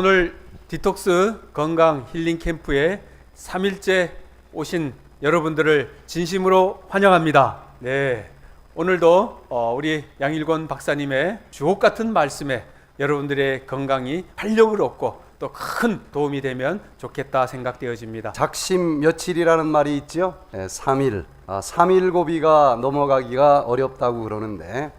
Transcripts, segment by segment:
오늘 디톡스 건강 힐링 캠프에 3일째 오신 여러분들을 진심으로 환영합니다. 네, 오늘도 우리 양일권 박사님의 주옥 같은 말씀에 여러분들의 건강이 활력을 얻고 또 큰 도움이 되면 좋겠다 생각되어집니다. 작심 며칠이라는 말이 있죠. 3일. 3일 고비가 넘어가기가 어렵다고 그러는데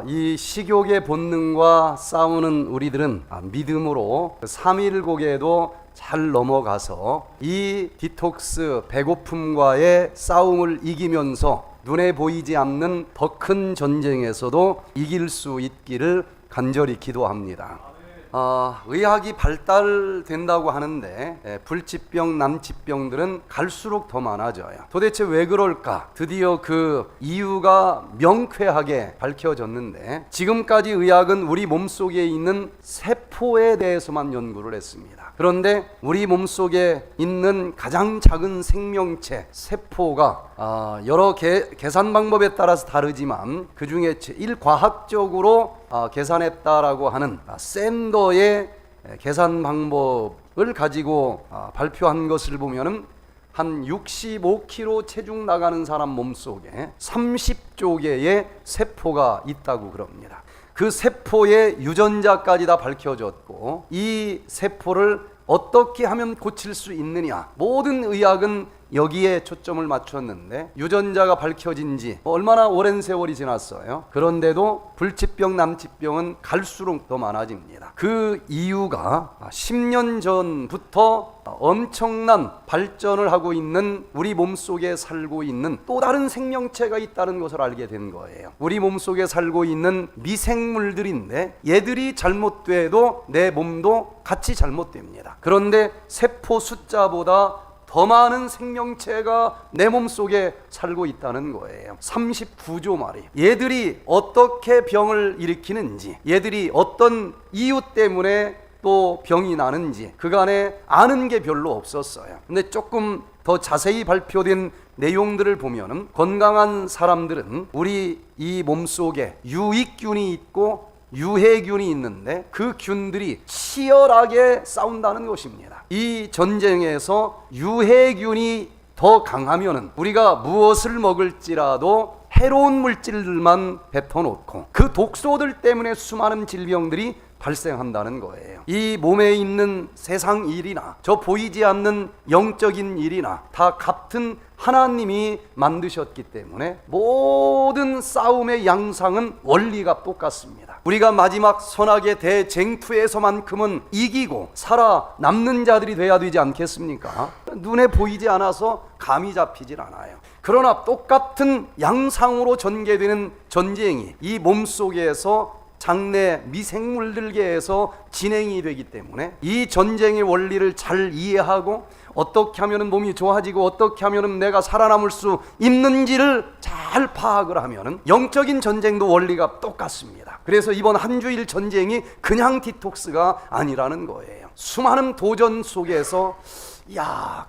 이 식욕의 본능과 싸우는 우리들은 믿음으로 3일 고개도 잘 넘어가서 이 디톡스 배고픔과의 싸움을 이기면서 눈에 보이지 않는 더 큰 전쟁에서도 이길 수 있기를 간절히 기도합니다. 의학이 발달된다고 하는데 불치병, 난치병들은 갈수록 더 많아져요. 도대체 왜 그럴까? 드디어 그 이유가 명쾌하게 밝혀졌는데, 지금까지 의학은 우리 몸속에 있는 세포에 대해서만 연구를 했습니다. 그런데 우리 몸속에 있는 가장 작은 생명체 세포가 여러 계산 방법에 따라서 다르지만 그 중에 제일 과학적으로 계산했다라고 하는 샌더의 계산 방법을 가지고 발표한 것을 보면은 한 65kg 체중 나가는 사람 몸속에 30조 개의 세포가 있다고 그럽니다. 그 세포의 유전자까지 다 밝혀졌고, 이 세포를 어떻게 하면 고칠 수 있느냐, 모든 의학은 여기에 초점을 맞췄는데 유전자가 밝혀진 지 얼마나 오랜 세월이 지났어요. 그런데도 불치병, 난치병은 갈수록 더 많아집니다. 그 이유가 10년 전부터 엄청난 발전을 하고 있는 우리 몸속에 살고 있는 또 다른 생명체가 있다는 것을 알게 된 거예요. 우리 몸속에 살고 있는 미생물들인데 얘들이 잘못돼도 내 몸도 같이 잘못됩니다. 그런데 세포 숫자보다 더 많은 생명체가 내 몸속에 살고 있다는 거예요. 39조 마리. 얘들이 어떻게 병을 일으키는지, 얘들이 어떤 이유 때문에 또 병이 나는지 그간에 아는 게 별로 없었어요. 근데 조금 더 자세히 발표된 내용들을 보면은 건강한 사람들은 우리 이 몸속에 유익균이 있고 유해균이 있는데 그 균들이 치열하게 싸운다는 것입니다. 이 전쟁에서 유해균이 더 강하면은 우리가 무엇을 먹을지라도 해로운 물질들만 뱉어놓고 그 독소들 때문에 수많은 질병들이 발생한다는 거예요. 이 몸에 있는 세상 일이나 저 보이지 않는 영적인 일이나 다 같은 하나님이 만드셨기 때문에 모든 싸움의 양상은 원리가 똑같습니다. 우리가 마지막 선악의 대쟁투에서만큼은 이기고 살아남는 자들이 돼야 되지 않겠습니까? 눈에 보이지 않아서 감이 잡히질 않아요. 그러나 똑같은 양상으로 전개되는 전쟁이 이 몸속에서 장내 미생물들계에서 진행이 되기 때문에 이 전쟁의 원리를 잘 이해하고 어떻게 하면 몸이 좋아지고 어떻게 하면 내가 살아남을 수 있는지를 잘 파악을 하면 영적인 전쟁도 원리가 똑같습니다. 그래서 이번 한 주일 전쟁이 그냥 디톡스가 아니라는 거예요. 수많은 도전 속에서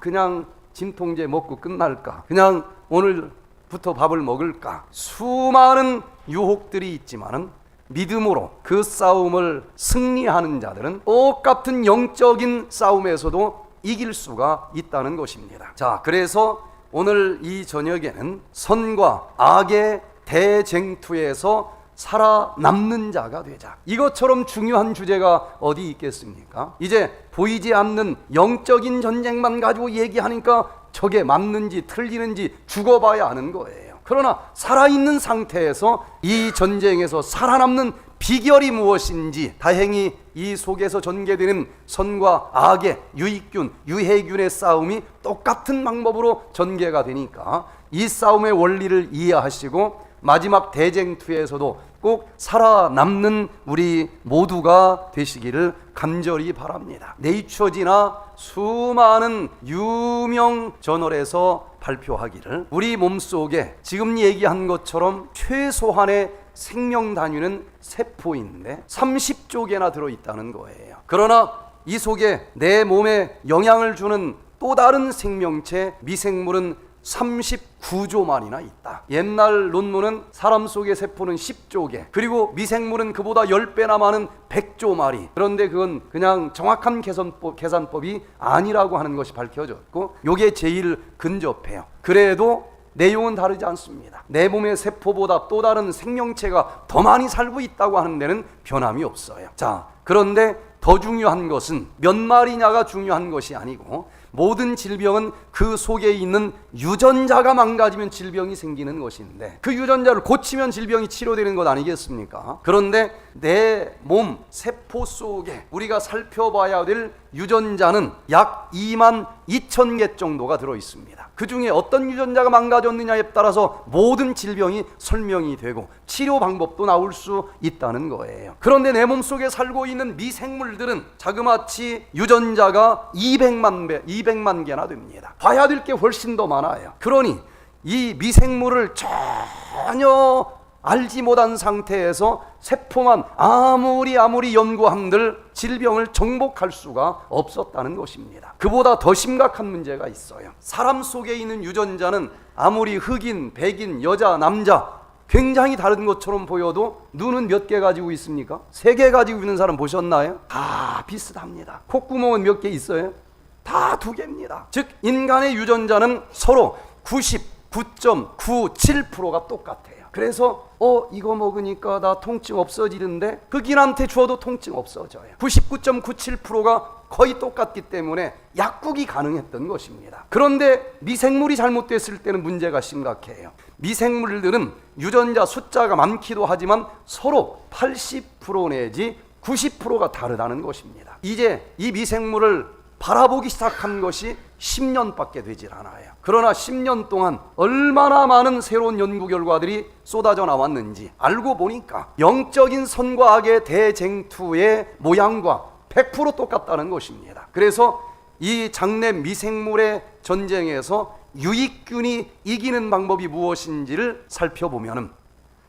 그냥 진통제 먹고 끝날까, 그냥 오늘부터 밥을 먹을까, 수많은 유혹들이 있지만은 믿음으로 그 싸움을 승리하는 자들은 똑같은 영적인 싸움에서도 이길 수가 있다는 것입니다. 자, 그래서 오늘 이 저녁에는 선과 악의 대쟁투에서 살아남는 자가 되자. 이것처럼 중요한 주제가 어디 있겠습니까? 이제 보이지 않는 영적인 전쟁만 가지고 얘기하니까 저게 맞는지 틀리는지 죽어봐야 아는 거예요. 그러나 살아있는 상태에서 이 전쟁에서 살아남는 비결이 무엇인지, 다행히 이 속에서 전개되는 선과 악의 유익균, 유해균의 싸움이 똑같은 방법으로 전개가 되니까 이 싸움의 원리를 이해하시고 마지막 대쟁투에서도 꼭 살아남는 우리 모두가 되시기를 간절히 바랍니다. 네이처지나 수많은 유명 저널에서 발표하기를 우리 몸속에 지금 얘기한 것처럼 최소한의 생명 단위는 세포인데 30조 개나 들어있다는 거예요. 그러나 이 속에 내 몸에 영향을 주는 또 다른 생명체, 미생물은 39조 마리나 있다. 옛날 논문은 사람 속의 세포는 10조 개, 그리고 미생물은 그보다 10배나 많은 100조 마리. 그런데 그건 그냥 정확한 계산법이 아니라고 하는 것이 밝혀졌고, 요게 제일 근접해요. 그래도 내용은 다르지 않습니다. 내 몸의 세포보다 또 다른 생명체가 더 많이 살고 있다고 하는 데는 변함이 없어요. 자, 그런데 더 중요한 것은 몇 마리냐가 중요한 것이 아니고, 모든 질병은 그 속에 있는 유전자가 망가지면 질병이 생기는 것인데, 그 유전자를 고치면 질병이 치료되는 것 아니겠습니까? 그런데 내 몸 세포 속에 우리가 살펴봐야 될 유전자는 약 22,000개 정도가 들어 있습니다. 그 중에 어떤 유전자가 망가졌느냐에 따라서 모든 질병이 설명이 되고 치료 방법도 나올 수 있다는 거예요. 그런데 내 몸 속에 살고 있는 미생물들은 자그마치 유전자가 200만 개나 됩니다. 봐야 될 게 훨씬 더 많아요. 그러니 이 미생물을 전혀 알지 못한 상태에서 세포만 아무리 연구한들 질병을 정복할 수가 없었다는 것입니다. 그보다 더 심각한 문제가 있어요. 사람 속에 있는 유전자는 아무리 흑인, 백인, 여자, 남자 굉장히 다른 것처럼 보여도 눈은 몇 개 가지고 있습니까? 3개 가지고 있는 사람 보셨나요? 다 비슷합니다. 콧구멍은 몇 개 있어요? 다 2개입니다. 즉 인간의 유전자는 서로 99.97%가 똑같아요. 그래서 이거 먹으니까 나 통증 없어지는데 흑인한테 주어도 통증 없어져요. 99.97%가 거의 똑같기 때문에 약국이 가능했던 것입니다. 그런데 미생물이 잘못됐을 때는 문제가 심각해요. 미생물들은 유전자 숫자가 많기도 하지만 서로 80% 내지 90%가 다르다는 것입니다. 이제 이 미생물을 바라보기 시작한 것이 10년밖에 되질 않아요. 그러나 10년 동안 얼마나 많은 새로운 연구 결과들이 쏟아져 나왔는지 알고 보니까 영적인 선과 악의 대쟁투의 모양과 100% 똑같다는 것입니다. 그래서 이 장내 미생물의 전쟁에서 유익균이 이기는 방법이 무엇인지를 살펴보면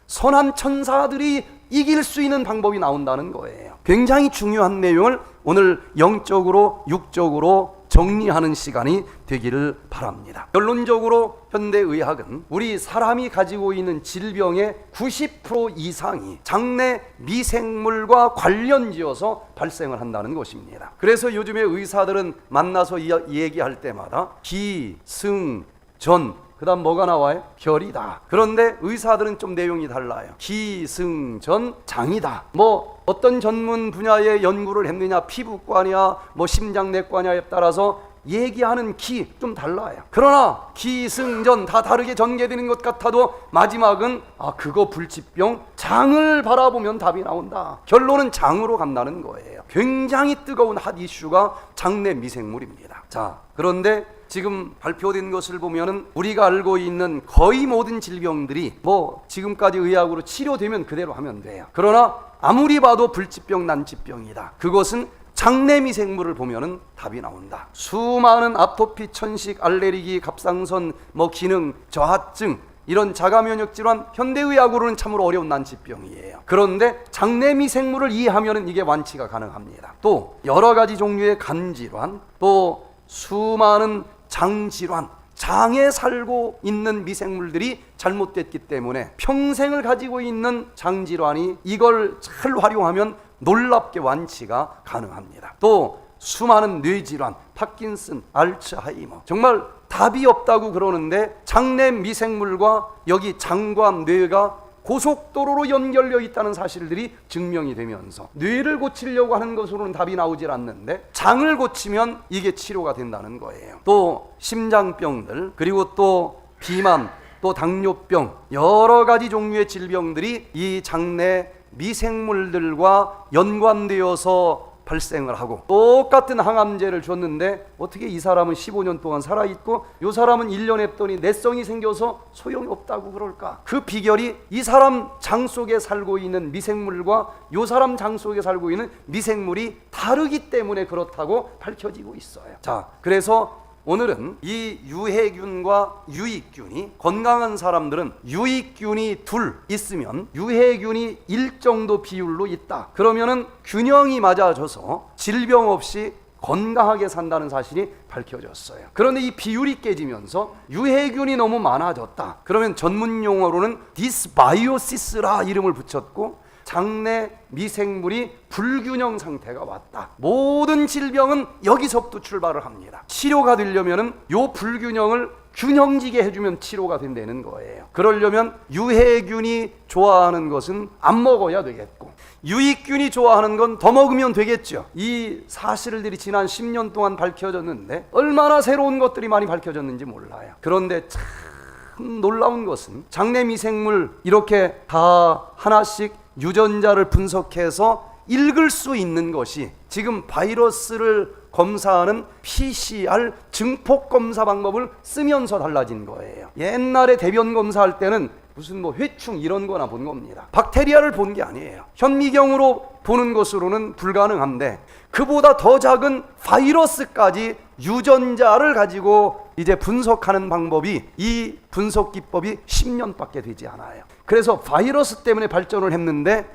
선한 천사들이 이길 수 있는 방법이 나온다는 거예요. 굉장히 중요한 내용을 오늘 영적으로 육적으로 정리하는 시간이 되기를 바랍니다. 결론적으로 현대의학은 우리 사람이 가지고 있는 질병의 90% 이상이 장내 미생물과 관련지어서 발생을 한다는 것입니다. 그래서 요즘에 의사들은 만나서 얘기할 때마다 기, 승, 전, 그 다음 뭐가 나와요? 결이다. 그런데 의사들은 좀 내용이 달라요. 기승전 장이다. 뭐 어떤 전문 분야의 연구를 했느냐, 피부과냐 뭐 심장내과냐에 따라서 얘기하는 기 좀 달라요. 그러나 기승전 다 다르게 전개되는 것 같아도 마지막은 그거 불치병, 장을 바라보면 답이 나온다. 결론은 장으로 간다는 거예요. 굉장히 뜨거운 핫 이슈가 장내 미생물입니다. 자, 그런데 지금 발표된 것을 보면은 우리가 알고 있는 거의 모든 질병들이 뭐 지금까지 의학으로 치료되면 그대로 하면 돼요. 그러나 아무리 봐도 불치병, 난치병이다. 그것은 장내 미생물을 보면은 답이 나온다. 수많은 아토피, 천식, 알레르기, 갑상선, 뭐 기능 저하증, 이런 자가면역 질환, 현대의학으로는 참으로 어려운 난치병이에요. 그런데 장내 미생물을 이해하면은 이게 완치가 가능합니다. 또 여러 가지 종류의 간질환, 또 수많은 장질환, 장에 살고 있는 미생물들이 잘못됐기 때문에 평생을 가지고 있는 장질환이 이걸 잘 활용하면 놀랍게 완치가 가능합니다. 또 수많은 뇌질환, 파킨슨, 알츠하이머, 정말 답이 없다고 그러는데 장내 미생물과 여기 장과 뇌가 고속도로로 연결되어 있다는 사실들이 증명이 되면서 뇌를 고치려고 하는 것으로는 답이 나오질 않는데 장을 고치면 이게 치료가 된다는 거예요. 또 심장병들, 그리고 또 비만, 또 당뇨병, 여러 가지 종류의 질병들이 이 장내 미생물들과 연관되어서 발생을 하고, 똑같은 항암제를 줬는데 어떻게 이 사람은 15년 동안 살아있고 이 사람은 1년 했더니 내성이 생겨서 소용이 없다고 그럴까? 그 비결이 이 사람 장 속에 살고 있는 미생물과 이 사람 장 속에 살고 있는 미생물이 다르기 때문에 그렇다고 밝혀지고 있어요. 자, 그래서 오늘은 이 유해균과 유익균이, 건강한 사람들은 유익균이 2 있으면 유해균이 1 정도 비율로 있다. 그러면은 균형이 맞아져서 질병 없이 건강하게 산다는 사실이 밝혀졌어요. 그런데 이 비율이 깨지면서 유해균이 너무 많아졌다. 그러면 전문 용어로는 디스바이오시스라 이름을 붙였고 장내 미생물이 불균형 상태가 왔다. 모든 질병은 여기서부터 출발을 합니다. 치료가 되려면은 요 불균형을 균형지게 해주면 치료가 된다는 거예요. 그러려면 유해균이 좋아하는 것은 안 먹어야 되겠고 유익균이 좋아하는 건 더 먹으면 되겠죠. 이 사실들이 지난 10년 동안 밝혀졌는데 얼마나 새로운 것들이 많이 밝혀졌는지 몰라요. 그런데 참 놀라운 것은 장내 미생물 이렇게 다 하나씩 유전자를 분석해서 읽을 수 있는 것이 지금 바이러스를 검사하는 PCR 증폭 검사 방법을 쓰면서 달라진 거예요. 옛날에 대변 검사할 때는 무슨 뭐 회충 이런 거나 본 겁니다. 박테리아를 본 게 아니에요. 현미경으로 보는 것으로는 불가능한데 그보다 더 작은 바이러스까지 유전자를 가지고 이제 분석하는 방법이 이 분석 기법이 10년밖에 되지 않아요. 그래서 바이러스 때문에 발전을 했는데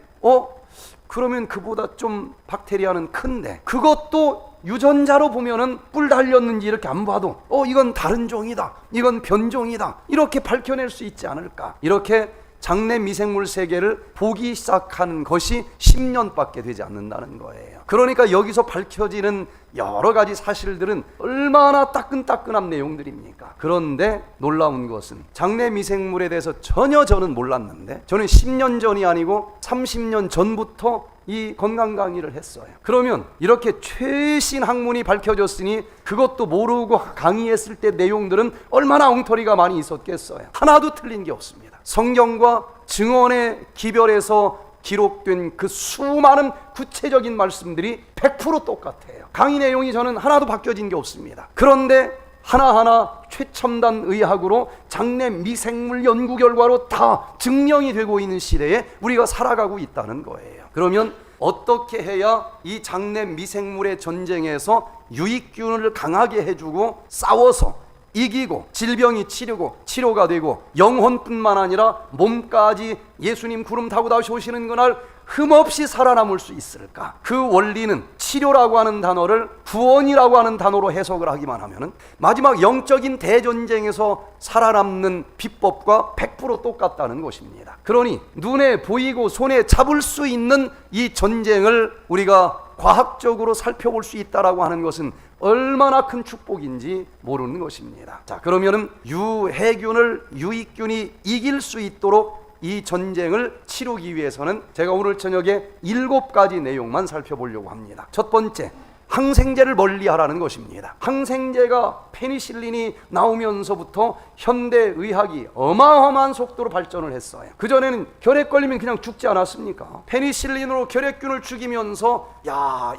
그러면 그보다 좀 박테리아는 큰데 그것도 유전자로 보면은 뿔 달렸는지 이렇게 안 봐도 이건 다른 종이다, 이건 변종이다 이렇게 밝혀낼 수 있지 않을까. 이렇게 장내 미생물 세계를 보기 시작하는 것이 10년밖에 되지 않는다는 거예요. 그러니까 여기서 밝혀지는 여러 가지 사실들은 얼마나 따끈따끈한 내용들입니까? 그런데 놀라운 것은 장내 미생물에 대해서 전혀 저는 몰랐는데 저는 10년 전이 아니고 30년 전부터 이 건강 강의를 했어요. 그러면 이렇게 최신 학문이 밝혀졌으니 그것도 모르고 강의했을 때 내용들은 얼마나 엉터리가 많이 있었겠어요. 하나도 틀린 게 없습니다. 성경과 증언의 기별에서 기록된 그 수많은 구체적인 말씀들이 100% 똑같아요. 강의 내용이 저는 하나도 바뀌어진 게 없습니다. 그런데 하나하나 최첨단 의학으로 장내 미생물 연구 결과로 다 증명이 되고 있는 시대에 우리가 살아가고 있다는 거예요. 그러면 어떻게 해야 이 장내 미생물의 전쟁에서 유익균을 강하게 해주고 싸워서 이기고 질병이 치료가 되고 영혼뿐만 아니라 몸까지 예수님 구름 타고 다시 오시는 그날 흠없이 살아남을 수 있을까? 그 원리는 치료라고 하는 단어를 구원이라고 하는 단어로 해석을 하기만 하면은 마지막 영적인 대전쟁에서 살아남는 비법과 100% 똑같다는 것입니다. 그러니 눈에 보이고 손에 잡을 수 있는 이 전쟁을 우리가 과학적으로 살펴볼 수 있다라고 하는 것은 얼마나 큰 축복인지 모르는 것입니다. 자, 그러면은 유해균을 유익균이 이길 수 있도록 이 전쟁을 치르기 위해서는 제가 오늘 저녁에 7가지 내용만 살펴보려고 합니다. 첫 번째, 항생제를 멀리하라는 것입니다. 항생제가 페니실린이 나오면서부터 현대의학이 어마어마한 속도로 발전을 했어요. 그전에는 결핵 걸리면 그냥 죽지 않았습니까? 페니실린으로 결핵균을 죽이면서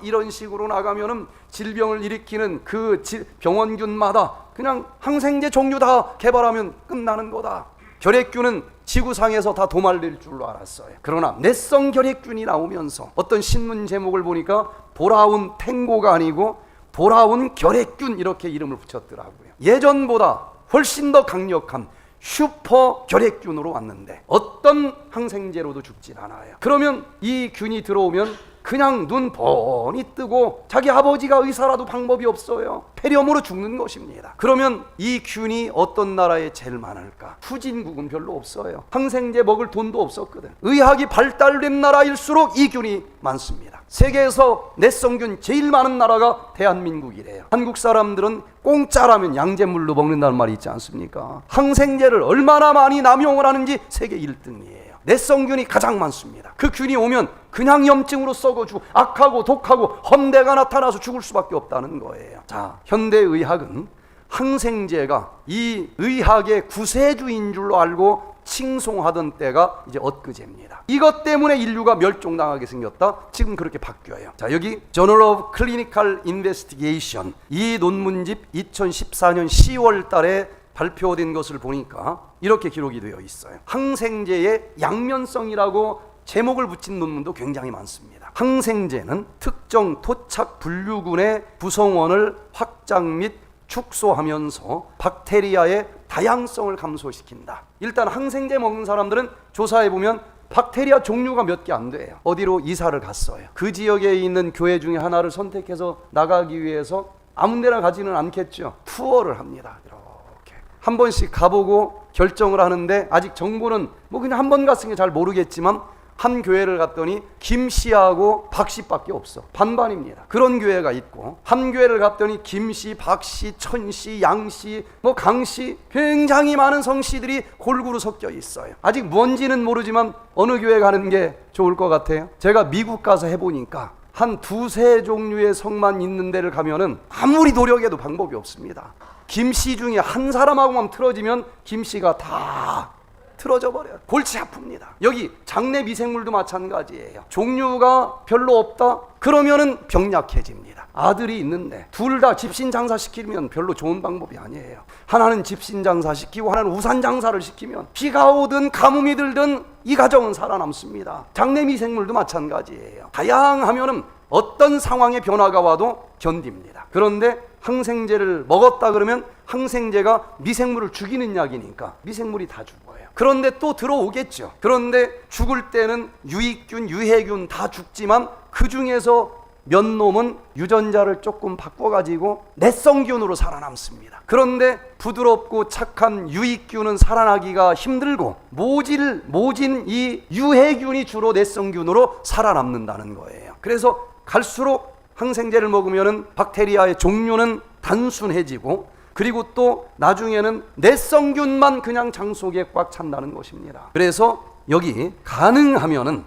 이런 식으로 나가면은 질병을 일으키는 그 병원균마다 그냥 항생제 종류 다 개발하면 끝나는 거다. 결핵균은 지구상에서 다 도말될 줄로 알았어요. 그러나 뇌성 결핵균이 나오면서 어떤 신문 제목을 보니까 돌아온 탱고가 아니고 돌아온 결핵균 이렇게 이름을 붙였더라고요. 예전보다 훨씬 더 강력한 슈퍼 결핵균으로 왔는데 어떤 항생제로도 죽질 않아요. 그러면 이 균이 들어오면 그냥 눈 번히 뜨고 자기 아버지가 의사라도 방법이 없어요. 폐렴으로 죽는 것입니다. 그러면 이 균이 어떤 나라에 제일 많을까? 후진국은 별로 없어요. 항생제 먹을 돈도 없었거든. 의학이 발달된 나라일수록 이 균이 많습니다. 세계에서 뇌성균 제일 많은 나라가 대한민국이래요. 한국 사람들은 공짜라면 양잿물로 먹는다는 말이 있지 않습니까? 항생제를 얼마나 많이 남용을 하는지 세계 1등이에요. 뇌성균이 가장 많습니다. 그 균이 오면 그냥 염증으로 썩어주고 악하고 독하고 헌대가 나타나서 죽을 수밖에 없다는 거예요. 자, 현대의학은 항생제가 이 의학의 구세주인 줄로 알고 칭송하던 때가 이제 엊그제입니다. 이것 때문에 인류가 멸종당하게 생겼다. 지금 그렇게 바뀌어요. 자, 여기 Journal of Clinical Investigation 이 논문집 2014년 10월 달에 발표된 것을 보니까 이렇게 기록이 되어 있어요. 항생제의 양면성이라고 제목을 붙인 논문도 굉장히 많습니다. 항생제는 특정 토착 분류군의 구성원을 확장 및 축소하면서 박테리아의 다양성을 감소시킨다. 일단 항생제 먹는 사람들은 조사해보면 박테리아 종류가 몇 개 안 돼요. 어디로 이사를 갔어요. 그 지역에 있는 교회 중에 하나를 선택해서 나가기 위해서 아무 데나 가지는 않겠죠. 투어를 합니다. 이렇게 한 번씩 가보고 결정을 하는데, 아직 정보는 뭐 그냥 한 번 갔으니까 잘 모르겠지만, 한 교회를 갔더니 김씨하고 박씨밖에 없어. 반반입니다. 그런 교회가 있고, 한 교회를 갔더니 김씨, 박씨, 천씨, 양씨, 뭐 강씨, 굉장히 많은 성씨들이 골고루 섞여 있어요. 아직 뭔지는 모르지만 어느 교회 가는 게 좋을 것 같아요? 제가 미국 가서 해보니까 한 두세 종류의 성만 있는 데를 가면은 아무리 노력해도 방법이 없습니다. 김씨 중에 한 사람하고만 틀어지면 김씨가 다 틀어져 버려요. 골치 아픕니다. 여기 장내 미생물도 마찬가지예요. 종류가 별로 없다? 그러면은 병약해집니다. 아들이 있는데 둘 다 집신 장사 시키면 별로 좋은 방법이 아니에요. 하나는 집신 장사 시키고 하나는 우산 장사를 시키면 비가 오든 가뭄이 들든 이 가정은 살아남습니다. 장내 미생물도 마찬가지예요. 다양하면은 어떤 상황의 변화가 와도 견딥니다. 그런데 항생제를 먹었다 그러면 항생제가 미생물을 죽이는 약이니까 미생물이 다 죽어요. 그런데 또 들어오겠죠. 그런데 죽을 때는 유익균, 유해균 다 죽지만 그 중에서 몇 놈은 유전자를 조금 바꿔가지고 내성균으로 살아남습니다. 그런데 부드럽고 착한 유익균은 살아나기가 힘들고 모진 이 유해균이 주로 내성균으로 살아남는다는 거예요. 그래서 갈수록 항생제를 먹으면 박테리아의 종류는 단순해지고, 그리고 또 나중에는 내성균만 그냥 장 속에 꽉 찬다는 것입니다. 그래서 여기 가능하면은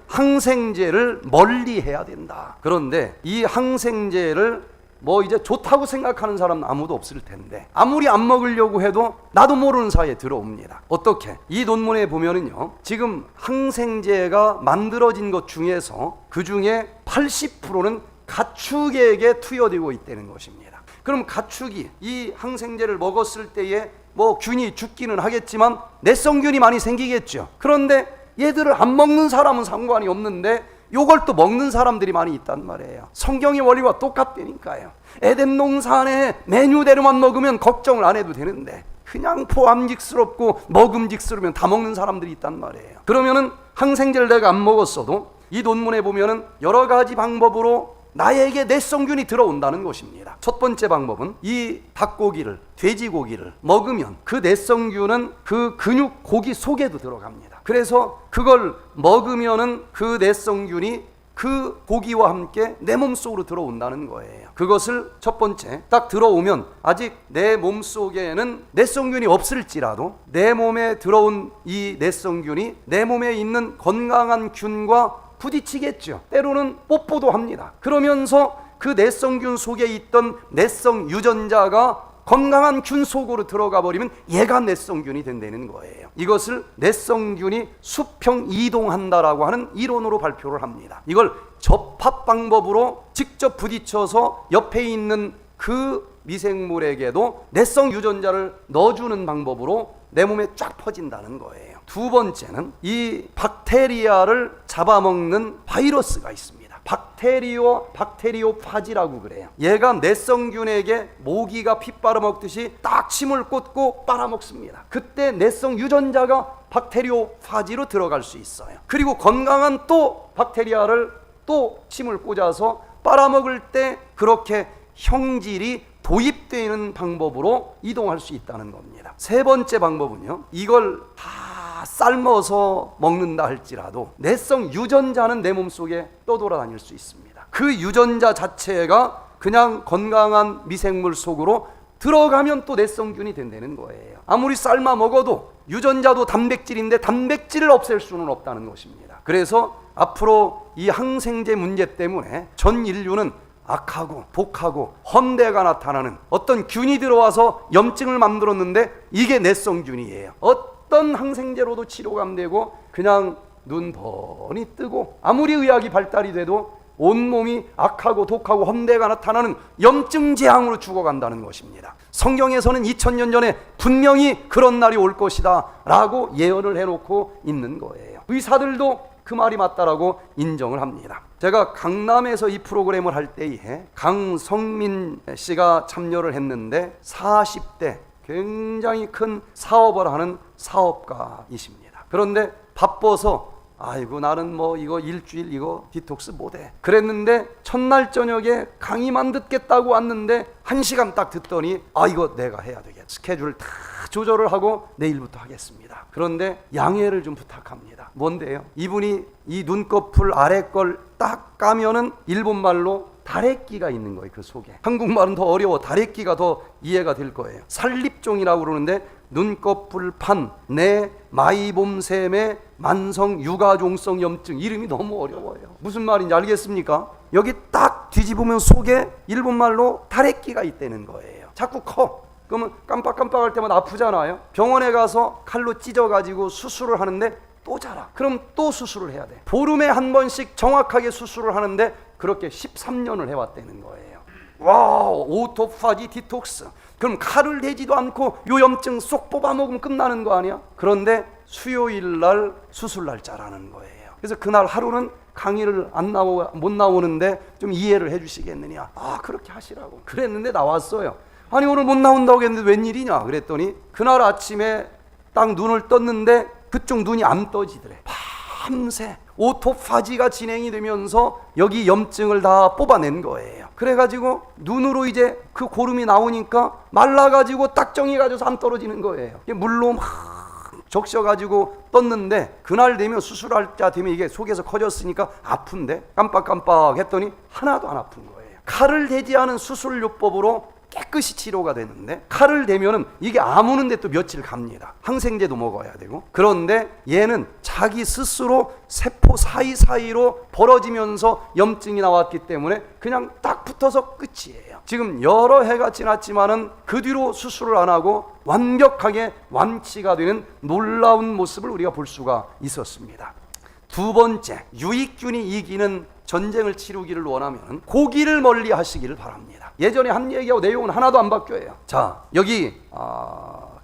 항생제를 멀리 해야 된다. 그런데 이 항생제를 뭐 이제 좋다고 생각하는 사람은 아무도 없을 텐데, 아무리 안 먹으려고 해도 나도 모르는 사이에 들어옵니다. 어떻게? 이 논문에 보면은요, 지금 항생제가 만들어진 것 중에서 그 중에 80%는 가축에게 투여되고 있다는 것입니다. 그럼 가축이 이 항생제를 먹었을 때에 뭐 균이 죽기는 하겠지만 내성균이 많이 생기겠죠. 그런데 얘들을 안 먹는 사람은 상관이 없는데 요걸 또 먹는 사람들이 많이 있단 말이에요. 성경의 원리와 똑같다니까요. 에덴 동산에 메뉴대로만 먹으면 걱정을 안 해도 되는데 그냥 포함직스럽고 먹음직스러우면 다 먹는 사람들이 있단 말이에요. 그러면은 항생제를 내가 안 먹었어도 이 논문에 보면은 여러 가지 방법으로 나에게 내성균이 들어온다는 것입니다. 첫 번째 방법은 이 닭고기를, 돼지고기를 먹으면 그 내성균은 그 근육 고기 속에도 들어갑니다. 그래서 그걸 먹으면은 그 내성균이 그 고기와 함께 내 몸속으로 들어온다는 거예요. 그것을 첫 번째 딱 들어오면 아직 내 몸속에는 내성균이 없을지라도 내 몸에 들어온 이 내성균이 내 몸에 있는 건강한 균과 부딪히겠죠. 때로는 뽀뽀도 합니다. 그러면서 그 내성균 속에 있던 내성 유전자가 건강한 균 속으로 들어가 버리면 얘가 내성균이 된다는 거예요. 이것을 내성균이 수평 이동한다라고 하는 이론으로 발표를 합니다. 이걸 접합 방법으로 직접 부딪혀서 옆에 있는 그 미생물에게도 내성 유전자를 넣어주는 방법으로 내 몸에 쫙 퍼진다는 거예요. 두 번째는 이 박테리아를 잡아먹는 바이러스가 있습니다. 박테리오파지라고 그래요. 얘가 내성균에게 모기가 피 빨아먹듯이 딱 침을 꽂고 빨아먹습니다. 그때 내성 유전자가 박테리오파지로 들어갈 수 있어요. 그리고 건강한 또 박테리아를 또 침을 꽂아서 빨아먹을 때 그렇게 형질이 도입되는 방법으로 이동할 수 있다는 겁니다. 세 번째 방법은요, 이걸 다 삶아서 먹는다 할지라도 내성 유전자는 내 몸속에 떠돌아다닐 수 있습니다. 그 유전자 자체가 그냥 건강한 미생물 속으로 들어가면 또 내성균이 된다는 거예요. 아무리 삶아 먹어도 유전자도 단백질인데 단백질을 없앨 수는 없다는 것입니다. 그래서 앞으로 이 항생제 문제 때문에 전 인류는 악하고 독하고 헌대가 나타나는 어떤 균이 들어와서 염증을 만들었는데 이게 내성균이에요. 어떤 항생제로도 치료가 안 되고 그냥 눈 번이 뜨고 아무리 의학이 발달이 돼도 온몸이 악하고 독하고 헌대가 나타나는 염증 재앙으로 죽어간다는 것입니다. 성경에서는 2000년 전에 분명히 그런 날이 올 것이다 라고 예언을 해놓고 있는 거예요. 의사들도 그 말이 맞다라고 인정을 합니다. 제가 강남에서 이 프로그램을 할 때에 강성민 씨가 참여를 했는데 40대 굉장히 큰 사업을 하는 사업가이십니다. 그런데 바빠서 아이고 나는 뭐 이거 일주일 이거 디톡스 못해 그랬는데 첫날 저녁에 강의만 듣겠다고 왔는데 1시간 딱 듣더니 아 이거 내가 해야 되겠다. 스케줄을 다 조절을 하고 내일부터 하겠습니다. 그런데 양해를 좀 부탁합니다. 뭔데요? 이분이 이 눈꺼풀 아래 걸 딱 까면은 일본말로 다래끼가 있는 거예요. 그 속에. 한국말은 더 어려워. 다래끼가 더 이해가 될 거예요. 살립종이라고 그러는데 눈꺼풀판 내 마이봄샘의 만성 유가종성 염증. 이름이 너무 어려워요. 무슨 말인지 알겠습니까? 여기 딱 뒤집으면 속에 일본말로 다래끼가 있다는 거예요. 자꾸 커. 그러면 깜빡깜빡할 때마다 아프잖아요. 병원에 가서 칼로 찢어가지고 수술을 하는데 또 자라. 그럼 또 수술을 해야 돼. 보름에 한 번씩 정확하게 수술을 하는데 그렇게 13년을 해왔다는 거예요. 와, 오토파지 디톡스. 그럼 칼을 대지도 않고 요 염증 쏙 뽑아먹으면 끝나는 거 아니야? 그런데 수요일 날 수술 날짜라는 거예요. 그래서 그날 하루는 강의를 못 나오는데 좀 이해를 해주시겠느냐. 아, 그렇게 하시라고. 그랬는데 나왔어요. 아니 오늘 못 나온다고 했는데 웬일이냐 그랬더니 그날 아침에 딱 눈을 떴는데 그쪽 눈이 안 떠지더래. 밤새 오토파지가 진행이 되면서 여기 염증을 다 뽑아낸 거예요. 그래가지고 눈으로 이제 그 고름이 나오니까 말라가지고 딱정이 가져서 안 떨어지는 거예요. 물로 막 적셔가지고 떴는데 그날 되면 수술할 자 되면 이게 속에서 커졌으니까 아픈데 깜빡깜빡 했더니 하나도 안 아픈 거예요. 칼을 대지 않은 수술요법으로 깨끗이 치료가 되는데 칼을 대면은 이게 아무는데 또 며칠 갑니다. 항생제도 먹어야 되고. 그런데 얘는 자기 스스로 세포 사이사이로 벌어지면서 염증이 나왔기 때문에 그냥 딱 붙어서 끝이에요. 지금 여러 해가 지났지만은 그 뒤로 수술을 안 하고 완벽하게 완치가 되는 놀라운 모습을 우리가 볼 수가 있었습니다. 두 번째, 유익균이 이기는 전쟁을 치르기를 원하면 고기를 멀리 하시기를 바랍니다. 예전에 한 얘기하고 내용은 하나도 안 바뀌어요. 자, 여기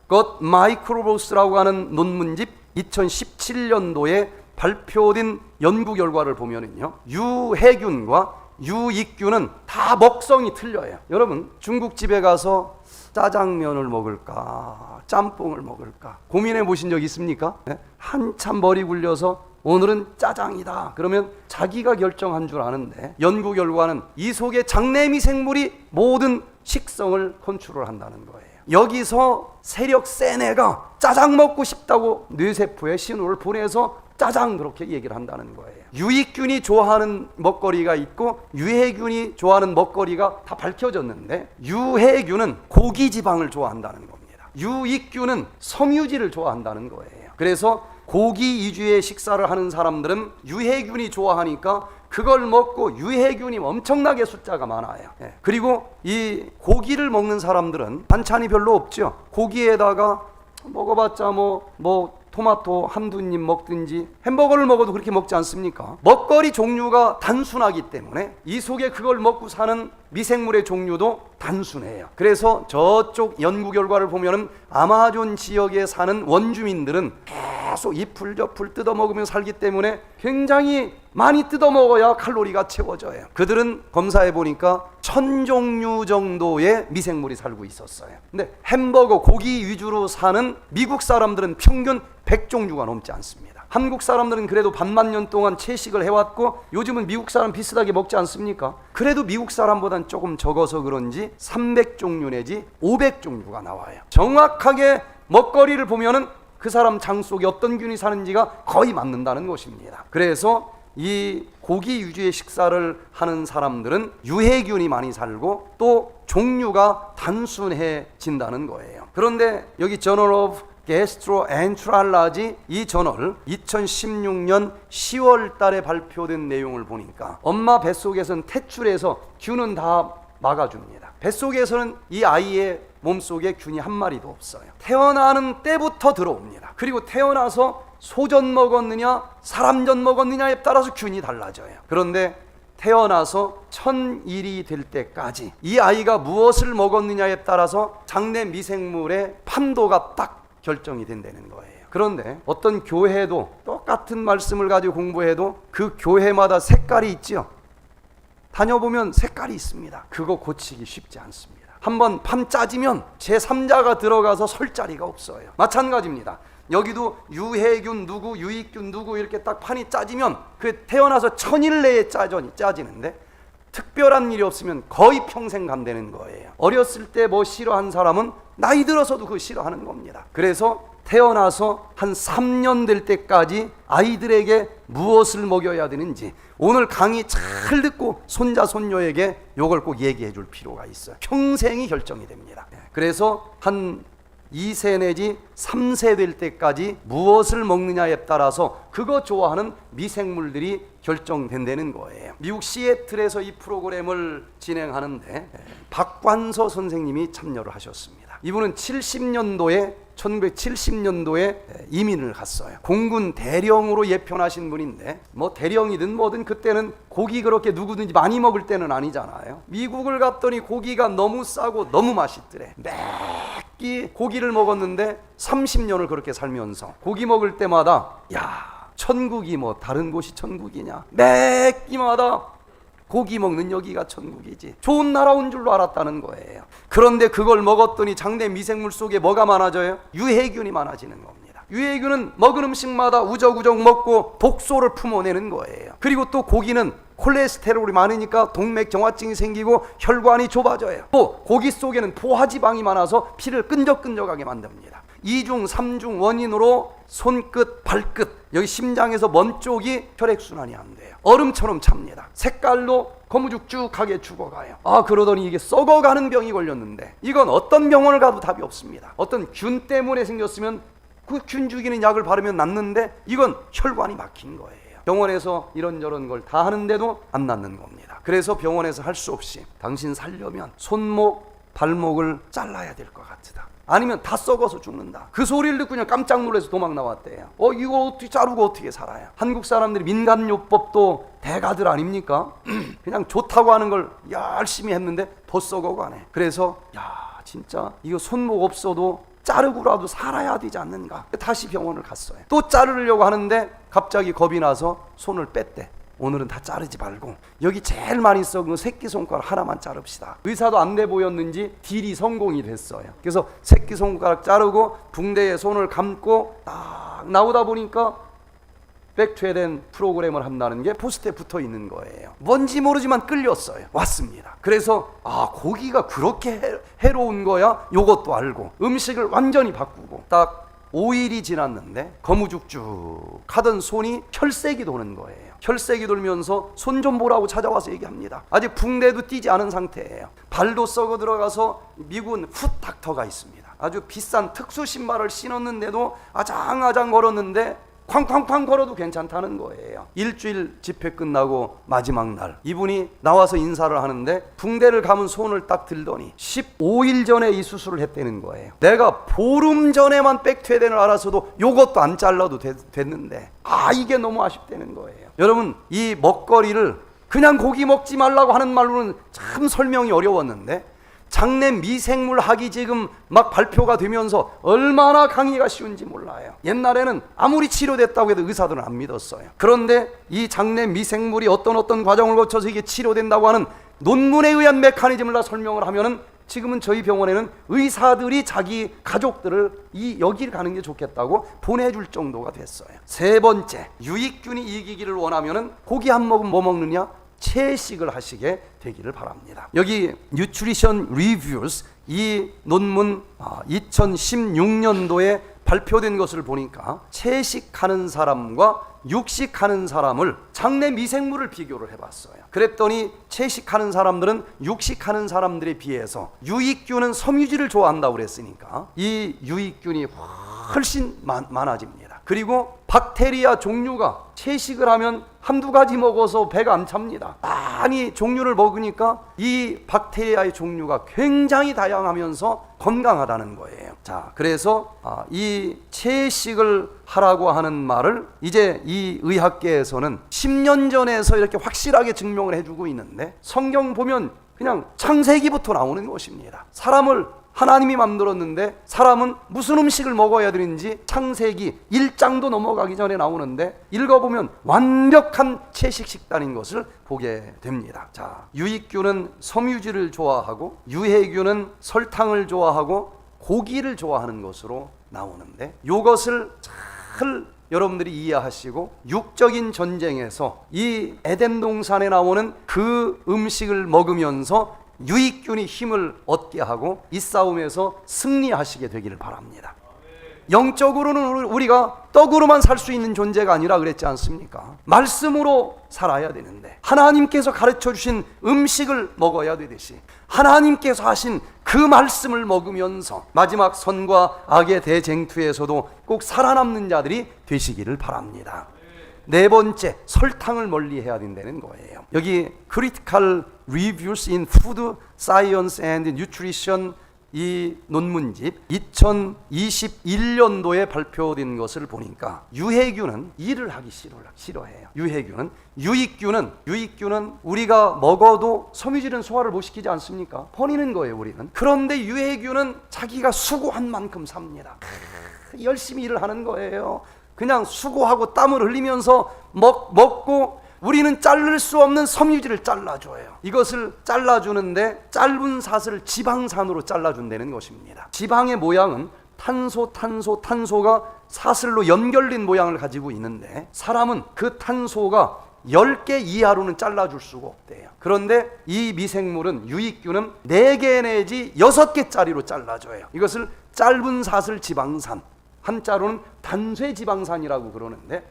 God Microbes라고 하는 논문집 2017년도에 발표된 연구 결과를 보면은요, 유해균과 유익균은 다 먹성이 틀려요. 여러분 중국집에 가서 짜장면을 먹을까 짬뽕을 먹을까 고민해 보신 적 있습니까? 네? 한참 머리 굴려서 오늘은 짜장이다 그러면 자기가 결정한 줄 아는데 연구 결과는 이 속에 장내미생물이 모든 식성을 컨트롤 한다는 거예요. 여기서 세력 센 애가 짜장 먹고 싶다고 뇌세포에 신호를 보내서 짜장 그렇게 얘기를 한다는 거예요. 유익균이 좋아하는 먹거리가 있고 유해균이 좋아하는 먹거리가 다 밝혀졌는데 유해균은 고기 지방을 좋아한다는 겁니다. 유익균은 섬유질을 좋아한다는 거예요. 그래서 고기 위주의 식사를 하는 사람들은 유해균이 좋아하니까 그걸 먹고 유해균이 엄청나게 숫자가 많아요. 그리고 이 고기를 먹는 사람들은 반찬이 별로 없죠. 고기에다가 먹어봤자 뭐 토마토 한두 입 먹든지 햄버거를 먹어도 그렇게 먹지 않습니까? 먹거리 종류가 단순하기 때문에 이 속에 그걸 먹고 사는 미생물의 종류도 단순해요. 그래서 저쪽 연구 결과를 보면은 아마존 지역에 사는 원주민들은 계속 잎을 저풀 뜯어 먹으며 살기 때문에 굉장히 많이 뜯어 먹어야 칼로리가 채워져요. 그들은 검사해 보니까 1000종류 정도의 미생물이 살고 있었어요. 근데 햄버거 고기 위주로 사는 미국 사람들은 평균 100종류가 넘지 않습니다. 한국 사람들은 그래도 반만 년 동안 채식을 해왔고 요즘은 미국 사람 비슷하게 먹지 않습니까? 그래도 미국 사람보단 조금 적어서 그런지 300종류 내지 500종류가 나와요. 정확하게 먹거리를 보면은 그 사람 장 속에 어떤 균이 사는지가 거의 맞는다는 것입니다. 그래서 이 고기 위주의 식사를 하는 사람들은 유해균이 많이 살고 또 종류가 단순해진다는 거예요. 그런데 여기 Journal of Gastroenterology 이 저널 2016년 10월 달에 발표된 내용을 보니까 엄마 뱃속에서는 퇴출해서 균은 다 막아줍니다. 뱃속에서는 이 아이의 몸속에 균이 한 마리도 없어요. 태어나는 때부터 들어옵니다. 그리고 태어나서 소전 먹었느냐 사람전 먹었느냐에 따라서 균이 달라져요. 그런데 태어나서 1000일이 될 때까지 이 아이가 무엇을 먹었느냐에 따라서 장내 미생물의 판도가 딱 결정이 된다는 거예요. 그런데 어떤 교회도 똑같은 말씀을 가지고 공부해도 그 교회마다 색깔이 있지요. 다녀보면 색깔이 있습니다. 그거 고치기 쉽지 않습니다. 한번 판 짜지면 제3자가 들어가서 설 자리가 없어요. 마찬가지입니다. 여기도 유해균 누구, 유익균 누구 이렇게 딱 판이 짜지면 그 태어나서 1000일 내에 짜지는데 특별한 일이 없으면 거의 평생 간다는 거예요. 어렸을 때 뭐 싫어한 사람은 나이 들어서도 그거 싫어하는 겁니다. 그래서 태어나서 한 3년 될 때까지 아이들에게 무엇을 먹여야 되는지 오늘 강의 잘 듣고 손자 손녀에게 이걸 꼭 얘기해 줄 필요가 있어요. 평생이 결정이 됩니다. 그래서 한 2세 내지 3세 될 때까지 무엇을 먹느냐에 따라서 그거 좋아하는 미생물들이 결정된다는 거예요. 미국 시애틀에서 이 프로그램을 진행하는데 박관서 선생님이 참여를 하셨습니다. 이분은 1970년도에 이민을 갔어요. 공군 대령으로 예편하신 분인데 뭐 대령이든 뭐든 그때는 고기 그렇게 누구든지 많이 먹을 때는 아니잖아요. 미국을 갔더니 고기가 너무 싸고 너무 맛있더래. 매끼 고기를 먹었는데 30년을 그렇게 살면서 고기 먹을 때마다 야, 천국이 뭐 다른 곳이 천국이냐, 매 끼마다 고기 먹는 여기가 천국이지, 좋은 나라 온 줄로 알았다는 거예요. 그런데 그걸 먹었더니 장내 미생물 속에 뭐가 많아져요? 유해균이 많아지는 겁니다. 유해균은 먹은 음식마다 우적우적 먹고 독소를 품어내는 거예요. 그리고 또 고기는 콜레스테롤이 많으니까 동맥경화증이 생기고 혈관이 좁아져요. 또 고기 속에는 포화지방이 많아서 피를 끈적끈적하게 만듭니다. 2중 3중 원인으로 손끝, 발끝, 여기 심장에서 먼 쪽이 혈액순환이 안 돼요. 얼음처럼 찹니다. 색깔로 거무죽죽하게 죽어가요. 그러더니 이게 썩어가는 병이 걸렸는데 이건 어떤 병원을 가도 답이 없습니다. 어떤 균 때문에 생겼으면 그 균 죽이는 약을 바르면 낫는데 이건 혈관이 막힌 거예요. 병원에서 이런저런 걸 다 하는데도 안 낫는 겁니다. 그래서 병원에서 할 수 없이 당신 살려면 손목, 발목을 잘라야 될 것 같다. 아니면 다 썩어서 죽는다. 그 소리를 듣고 그냥 깜짝 놀라서 도망 나왔대요. 이거 어떻게 자르고 어떻게 살아요? 한국 사람들이 민간요법도 대가들 아닙니까? 그냥 좋다고 하는 걸 열심히 했는데 더 썩어가네. 그래서 진짜 이거 손목 없어도 자르고라도 살아야 되지 않는가. 다시 병원을 갔어요. 또 자르려고 하는데 갑자기 겁이 나서 손을 뺐대. 오늘은 다 자르지 말고 여기 제일 많이 썩은 새끼손가락 하나만 자릅시다. 의사도 안 돼 보였는지 딜이 성공이 됐어요. 그래서 새끼손가락 자르고 붕대에 손을 감고 딱 나오다 보니까 백퇴된 프로그램을 한다는 게 포스트에 붙어 있는 거예요. 뭔지 모르지만 끌렸어요. 왔습니다. 그래서 고기가 그렇게 해로운 거야? 요것도 알고 음식을 완전히 바꾸고 딱 5일이 지났는데 거무죽죽 하던 손이 혈색이 도는 거예요. 혈색이 돌면서 손 좀 보라고 찾아와서 얘기합니다. 아직 붕대도 띄지 않은 상태예요. 발도 썩어 들어가서 미군 풋닥터가 있습니다. 아주 비싼 특수 신발을 신었는데도 아장아장 걸었는데 쾅쾅쾅 걸어도 괜찮다는 거예요. 일주일 집회 끝나고 마지막 날 이분이 나와서 인사를 하는데 붕대를 감은 손을 딱 들더니 15일 전에 이 수술을 했다는 거예요. 내가 보름 전에만 백퇴된을 알았어도 요것도 안 잘라도 됐는데 이게 너무 아쉽다는 거예요. 여러분, 이 먹거리를 그냥 고기 먹지 말라고 하는 말로는 참 설명이 어려웠는데 장내 미생물 학이 지금 막 발표가 되면서 얼마나 강의가 쉬운지 몰라요. 옛날에는 아무리 치료됐다고 해도 의사들은 안 믿었어요. 그런데 이 장내 미생물이 어떤 과정을 거쳐서 이게 치료된다고 하는 논문에 의한 메커니즘을 다 설명을 하면은 지금은 저희 병원에는 의사들이 자기 가족들을 여기를 가는 게 좋겠다고 보내줄 정도가 됐어요. 세 번째, 유익균이 이기기를 원하면은 고기 한 모금 뭐 먹느냐? 채식을 하시게 되기를 바랍니다. 여기 Nutrition Reviews 이 논문 2016년도에 발표된 것을 보니까 채식하는 사람과 육식하는 사람을 장내 미생물을 비교를 해봤어요. 그랬더니 채식하는 사람들은 육식하는 사람들에 비해서 유익균은 섬유질을 좋아한다고 그랬으니까 이 유익균이 훨씬 많아집니다. 그리고 박테리아 종류가 채식을 하면 한두 가지 먹어서 배가 안 찹니다. 많이 종류를 먹으니까 이 박테리아의 종류가 굉장히 다양하면서 건강하다는 거예요. 자, 그래서 이 채식을 하라고 하는 말을 이제 이 의학계에서는 10년 전에서 이렇게 확실하게 증명을 해주고 있는데 성경 보면 그냥 창세기부터 나오는 것입니다. 사람을 하나님이 만들었는데 사람은 무슨 음식을 먹어야 되는지 창세기 1장도 넘어가기 전에 나오는데 읽어보면 완벽한 채식 식단인 것을 보게 됩니다. 자, 유익균은 섬유질을 좋아하고 유해균은 설탕을 좋아하고 고기를 좋아하는 것으로 나오는데 이것을 잘 여러분들이 이해하시고 육적인 전쟁에서 이 에덴 동산에 나오는 그 음식을 먹으면서 유익균이 힘을 얻게 하고 이 싸움에서 승리하시게 되기를 바랍니다. 영적으로는 우리가 떡으로만 살 수 있는 존재가 아니라 그랬지 않습니까? 말씀으로 살아야 되는데 하나님께서 가르쳐 주신 음식을 먹어야 되듯이 하나님께서 하신 그 말씀을 먹으면서 마지막 선과 악의 대쟁투에서도 꼭 살아남는 자들이 되시기를 바랍니다. 네 번째, 설탕을 멀리해야 된다는 거예요. 여기 Critical Reviews in Food Science and Nutrition 이 논문집 2021년도에 발표된 것을 보니까 유해균은 일을 하기 싫어해요. 유익균은 우리가 먹어도 섬유질은 소화를 못 시키지 않습니까? 버리는 거예요, 우리는. 그런데 유해균은 자기가 수고한 만큼 삽니다. 열심히 일을 하는 거예요. 그냥 수고하고 땀을 흘리면서 먹고 우리는 자를 수 없는 섬유질을 잘라줘요. 이것을 잘라주는데 짧은 사슬을 지방산으로 잘라준다는 것입니다. 지방의 모양은 탄소가 사슬로 연결된 모양을 가지고 있는데 사람은 그 탄소가 10개 이하로는 잘라줄 수가 없대요. 그런데 이 미생물은 유익균은 4개 내지 6개짜리로 잘라줘요. 이것을 짧은 사슬 지방산, 한자로는 단쇄지방산이라고 그러는데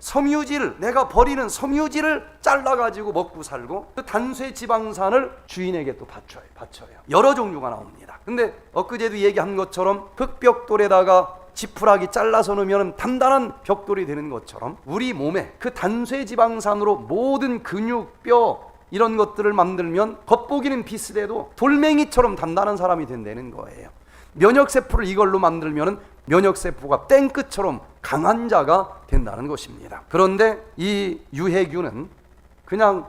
내가 버리는 섬유질을 잘라가지고 먹고 살고 그 단쇄지방산을 주인에게 또 바쳐요. 여러 종류가 나옵니다. 근데 엊그제도 얘기한 것처럼 흙벽돌에다가 지푸라기 잘라서 넣으면 단단한 벽돌이 되는 것처럼 우리 몸에 그 단쇄지방산으로 모든 근육, 뼈 이런 것들을 만들면 겉보기는 비슷해도 돌멩이처럼 단단한 사람이 된다는 거예요. 면역세포를 이걸로 만들면 면역세포가 땡끝처럼 강한 자가 된다는 것입니다. 그런데 이 유해균은 그냥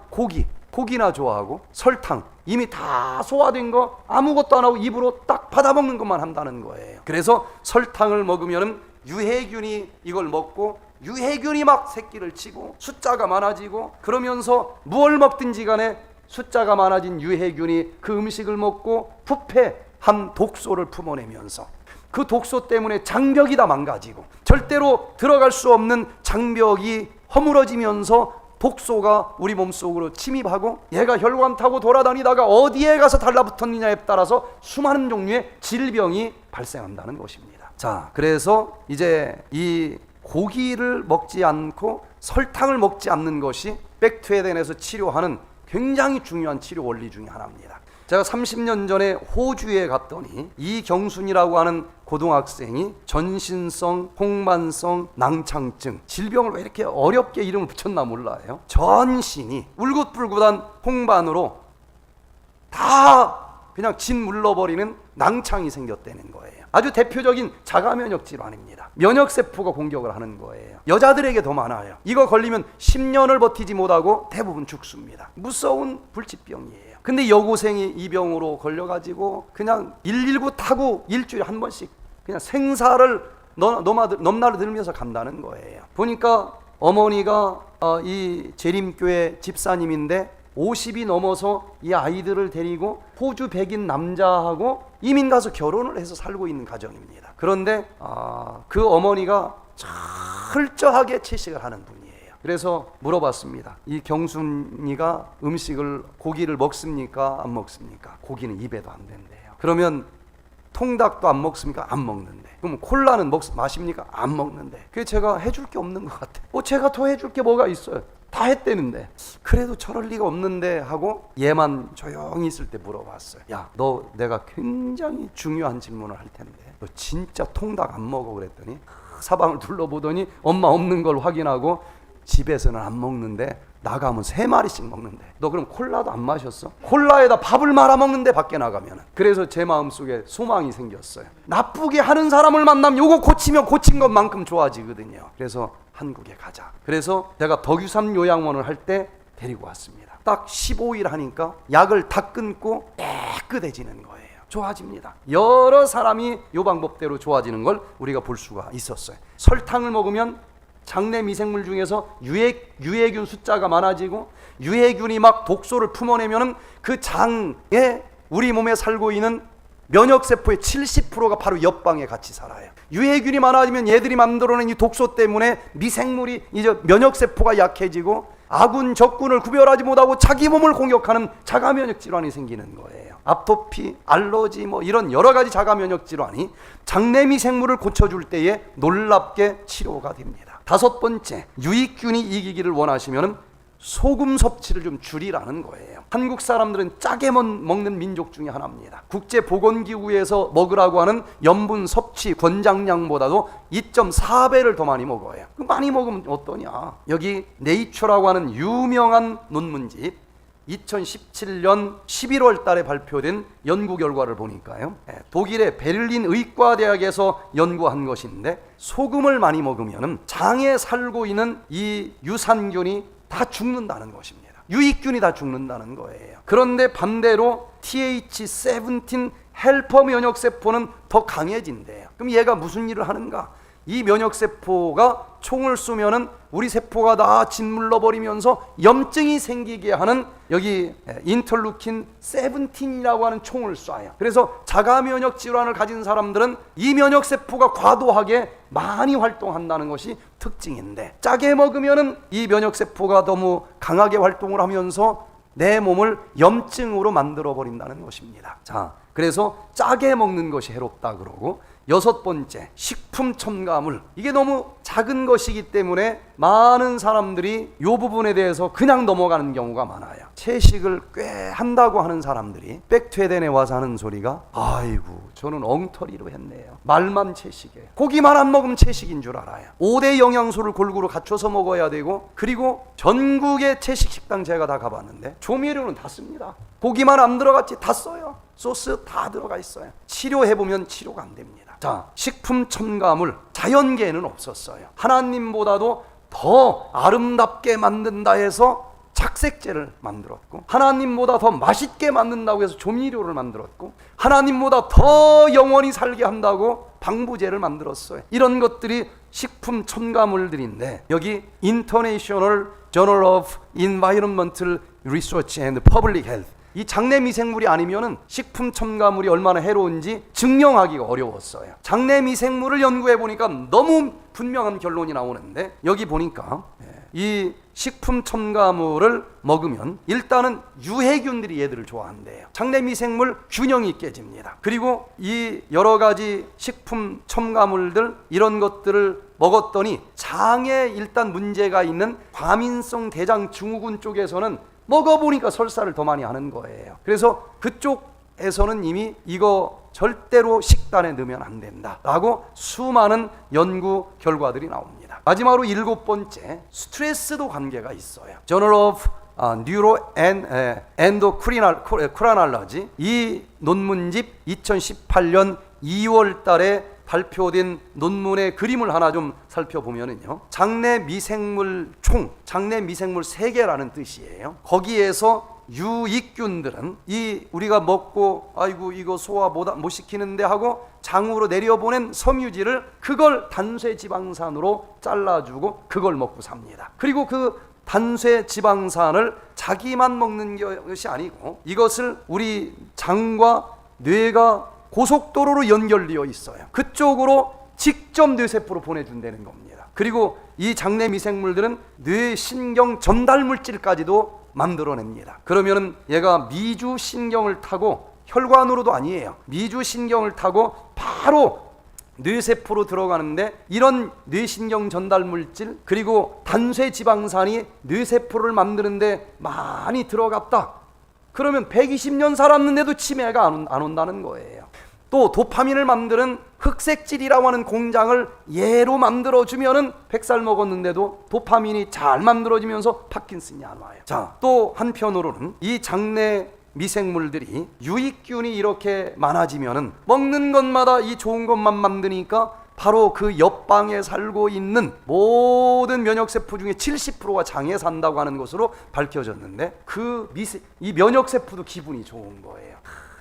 고기나 좋아하고 설탕 이미 다 소화된 거 아무것도 안 하고 입으로 딱 받아먹는 것만 한다는 거예요. 그래서 설탕을 먹으면 유해균이 이걸 먹고 유해균이 막 새끼를 치고 숫자가 많아지고 그러면서 무얼 먹든지 간에 숫자가 많아진 유해균이 그 음식을 먹고 부패한 독소를 품어내면서 그 독소 때문에 장벽이 다 망가지고 절대로 들어갈 수 없는 장벽이 허물어지면서 독소가 우리 몸속으로 침입하고 얘가 혈관 타고 돌아다니다가 어디에 가서 달라붙었느냐에 따라서 수많은 종류의 질병이 발생한다는 것입니다. 자, 그래서 이제 이 고기를 먹지 않고 설탕을 먹지 않는 것이 백투에덴에서 치료하는 굉장히 중요한 치료 원리 중에 하나입니다. 제가 30년 전에 호주에 갔더니 이경순이라고 하는 고등학생이 전신성 홍반성 낭창증 질병을 왜 이렇게 어렵게 이름을 붙였나 몰라요. 전신이 울긋불긋한 홍반으로 다 그냥 짓물러버리는 낭창이 생겼다는 거예요. 아주 대표적인 자가면역 질환입니다. 면역세포가 공격을 하는 거예요. 여자들에게 더 많아요. 이거 걸리면 10년을 버티지 못하고 대부분 죽습니다. 무서운 불치병이에요. 근데 여고생이 이 병으로 걸려가지고 그냥 119 타고 일주일에 한 번씩 그냥 생사를 넘나를 들면서 간다는 거예요. 보니까 어머니가 이 재림교회 집사님인데 50이 넘어서 이 아이들을 데리고 호주 백인 남자하고 이민 가서 결혼을 해서 살고 있는 가정입니다. 그런데 그 어머니가 철저하게 채식을 하는 분이에요. 그래서 물어봤습니다. 이 경순이가 고기를 먹습니까? 안 먹습니까? 고기는 입에도 안 된대요. 그러면 통닭도 안 먹습니까? 안 먹는데. 그럼 콜라는 마십니까? 안 먹는데. 그게 제가 해줄 게 없는 것 같아요. 제가 더 해줄 게 뭐가 있어요? 다 했대는데. 그래도 저럴 리가 없는데 하고 얘만 조용히 있을 때 물어봤어요. 야, 너 내가 굉장히 중요한 질문을 할 텐데 너 진짜 통닭 안 먹어? 그랬더니 사방을 둘러보더니 엄마 없는 걸 확인하고 집에서는 안 먹는데 나가면 3마리씩 먹는데 너 그럼 콜라도 안 마셨어? 콜라에다 밥을 말아 먹는데 밖에 나가면. 그래서 제 마음속에 소망이 생겼어요. 나쁘게 하는 사람을 만나면 요거 고치면 고친 것만큼 좋아지거든요. 그래서 한국에 가자. 그래서 제가 덕유삼 요양원을 할 때 데리고 왔습니다. 딱 15일 하니까 약을 다 끊고 깨끗해지는 거예요. 좋아집니다. 여러 사람이 이 방법대로 좋아지는 걸 우리가 볼 수가 있었어요. 설탕을 먹으면 장내 미생물 중에서 유해균 숫자가 많아지고, 유해균이 막 독소를 품어내면은 그 장에 우리 몸에 살고 있는 면역세포의 70%가 바로 옆방에 같이 살아요. 유해균이 많아지면 얘들이 만들어낸 이 독소 때문에 미생물이 이제 면역세포가 약해지고 아군 적군을 구별하지 못하고 자기 몸을 공격하는 자가면역 질환이 생기는 거예요. 아토피, 알러지 이런 여러 가지 자가면역 질환이 장내 미생물을 고쳐줄 때에 놀랍게 치료가 됩니다. 5번째, 유익균이 이기기를 원하시면 소금 섭취를 좀 줄이라는 거예요. 한국 사람들은 짜게 먹는 민족 중에 하나입니다. 국제보건기구에서 먹으라고 하는 염분 섭취 권장량보다도 2.4배를 더 많이 먹어요. 많이 먹으면 어떠냐? 여기 네이처라고 하는 유명한 논문집 2017년 11월 달에 발표된 연구 결과를 보니까요, 독일의 베를린 의과대학에서 연구한 것인데, 소금을 많이 먹으면 장에 살고 있는 이 유산균이 다 죽는다는 것입니다. 유익균이 다 죽는다는 거예요. 그런데 반대로 TH17 헬퍼 면역세포는 더 강해진대요. 그럼 얘가 무슨 일을 하는가? 이 면역세포가 총을 쏘면은 우리 세포가 다 짓물러 버리면서 염증이 생기게 하는 여기 인터루킨 17이라고 하는 총을 쏴요. 그래서 자가면역 질환을 가진 사람들은 이 면역세포가 과도하게 많이 활동한다는 것이 특징인데, 짜게 먹으면은 이 면역세포가 너무 강하게 활동을 하면서 내 몸을 염증으로 만들어 버린다는 것입니다. 자, 그래서 짜게 먹는 것이 해롭다 그러고, 6번째, 식품 첨가물. 이게 너무 작은 것이기 때문에 많은 사람들이 이 부분에 대해서 그냥 넘어가는 경우가 많아요. 채식을 꽤 한다고 하는 사람들이 백퇴den에 와서 하는 소리가, 아이고 저는 엉터리로 했네요. 말만 채식이에요. 고기만 안 먹으면 채식인 줄 알아요. 5대 영양소를 골고루 갖춰서 먹어야 되고, 그리고 전국의 채식 식당 제가 다 가봤는데 조미료는 다 씁니다. 고기만 안 들어갔지 다 써요. 소스 다 들어가 있어요. 치료해보면 치료가 안 됩니다. 자, 식품 첨가물, 자연계에는 없었어요. 하나님보다도 더 아름답게 만든다 해서 착색제를 만들었고, 하나님보다 더 맛있게 만든다고 해서 조미료를 만들었고, 하나님보다 더 영원히 살게 한다고 방부제를 만들었어요. 이런 것들이 식품 첨가물들인데, 여기 International Journal of Environmental Research and Public Health, 이 장내 미생물이 아니면은 식품 첨가물이 얼마나 해로운지 증명하기가 어려웠어요. 장내 미생물을 연구해 보니까 너무 분명한 결론이 나오는데, 여기 보니까 이 식품 첨가물을 먹으면 일단은 유해균들이 얘들을 좋아한대요. 장내 미생물 균형이 깨집니다. 그리고 이 여러 가지 식품 첨가물들, 이런 것들을 먹었더니 장에 일단 문제가 있는 과민성 대장 증후군 쪽에서는 먹어보니까 설사를 더 많이 하는 거예요. 그래서 그쪽에서는 이미 이거 절대로 식단에 넣으면 안 된다 라고 수많은 연구 결과들이 나옵니다. 마지막으로 7번째, 스트레스도 관계가 있어요. Journal of Neuro and Endocrinology, 이 논문집 2018년 2월 달에 발표된 논문의 그림을 하나 좀 살펴보면은요, 장내 미생물 총, 장내 미생물 세계라는 뜻이에요. 거기에서 유익균들은 이 우리가 먹고 아이고 이거 소화 못 시키는데 하고 장으로 내려보낸 섬유질을, 그걸 단쇄 지방산으로 잘라주고 그걸 먹고 삽니다. 그리고 그 단쇄 지방산을 자기만 먹는 것이 아니고, 이것을 우리 장과 뇌가 고속도로로 연결되어 있어요. 그쪽으로 직접 뇌세포로 보내준다는 겁니다. 그리고 이 장내 미생물들은 뇌신경 전달 물질까지도 만들어냅니다. 그러면은 얘가 미주신경을 타고, 혈관으로도 아니에요, 미주신경을 타고 바로 뇌세포로 들어가는데, 이런 뇌신경 전달 물질 그리고 단쇄 지방산이 뇌세포를 만드는데 많이 들어갔다 그러면 120년 살았는데도 치매가 안 온다는 거예요. 또 도파민을 만드는 흑색질이라고 하는 공장을 얘로 만들어주면은 100살 먹었는데도 도파민이 잘 만들어지면서 파킨슨이 안 와요. 자, 또 한편으로는 이 장내 미생물들이, 유익균이 이렇게 많아지면은 먹는 것마다 이 좋은 것만 만드니까 바로 그 옆방에 살고 있는 모든 면역세포 중에 70%가 장에 산다고 하는 것으로 밝혀졌는데, 이 면역세포도 기분이 좋은 거예요.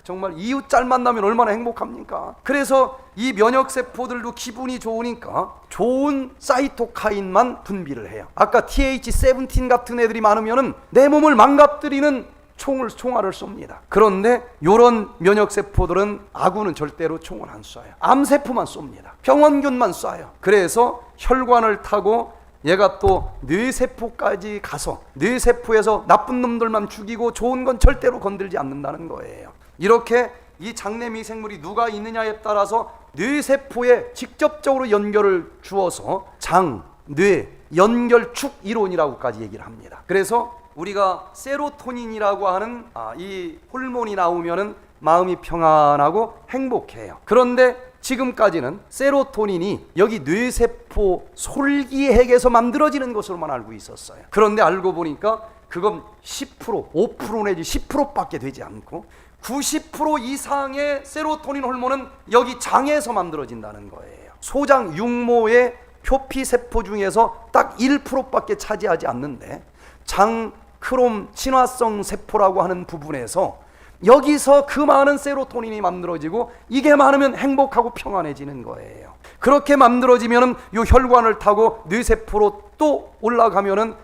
정말 이웃 잘 만나면 얼마나 행복합니까? 그래서 이 면역세포들도 기분이 좋으니까 좋은 사이토카인만 분비를 해요. 아까 TH17 같은 애들이 많으면은 내 몸을 망가뜨리는 총알을 쏩니다. 그런데 이런 면역세포들은 아군은 절대로 총을 안 쏴요. 암세포만 쏩니다. 병원균만 쏴요. 그래서 혈관을 타고 얘가 또 뇌세포까지 가서 뇌세포에서 나쁜 놈들만 죽이고 좋은 건 절대로 건들지 않는다는 거예요. 이렇게 이 장내 미생물이 누가 있느냐에 따라서 뇌세포에 직접적으로 연결을 주어서 장, 뇌, 연결축 이론이라고까지 얘기를 합니다. 그래서 우리가 세로토닌이라고 하는 이 호르몬이 나오면은 마음이 평안하고 행복해요. 그런데 지금까지는 세로토닌이 여기 뇌세포 솔기핵에서 만들어지는 것으로만 알고 있었어요. 그런데 알고 보니까 그건 10%, 5% 내지 10%밖에 되지 않고 90% 이상의 세로토닌 호르몬은 여기 장에서 만들어진다는 거예요. 소장 육모의 표피세포 중에서 딱 1%밖에 차지하지 않는데 장 크롬 친화성 세포라고 하는 부분에서 여기서 그 많은 세로토닌이 만들어지고 이게 많으면 행복하고 평안해지는 거예요. 그렇게 만들어지면은 요 혈관을 타고 뇌세포로 또 올라가면은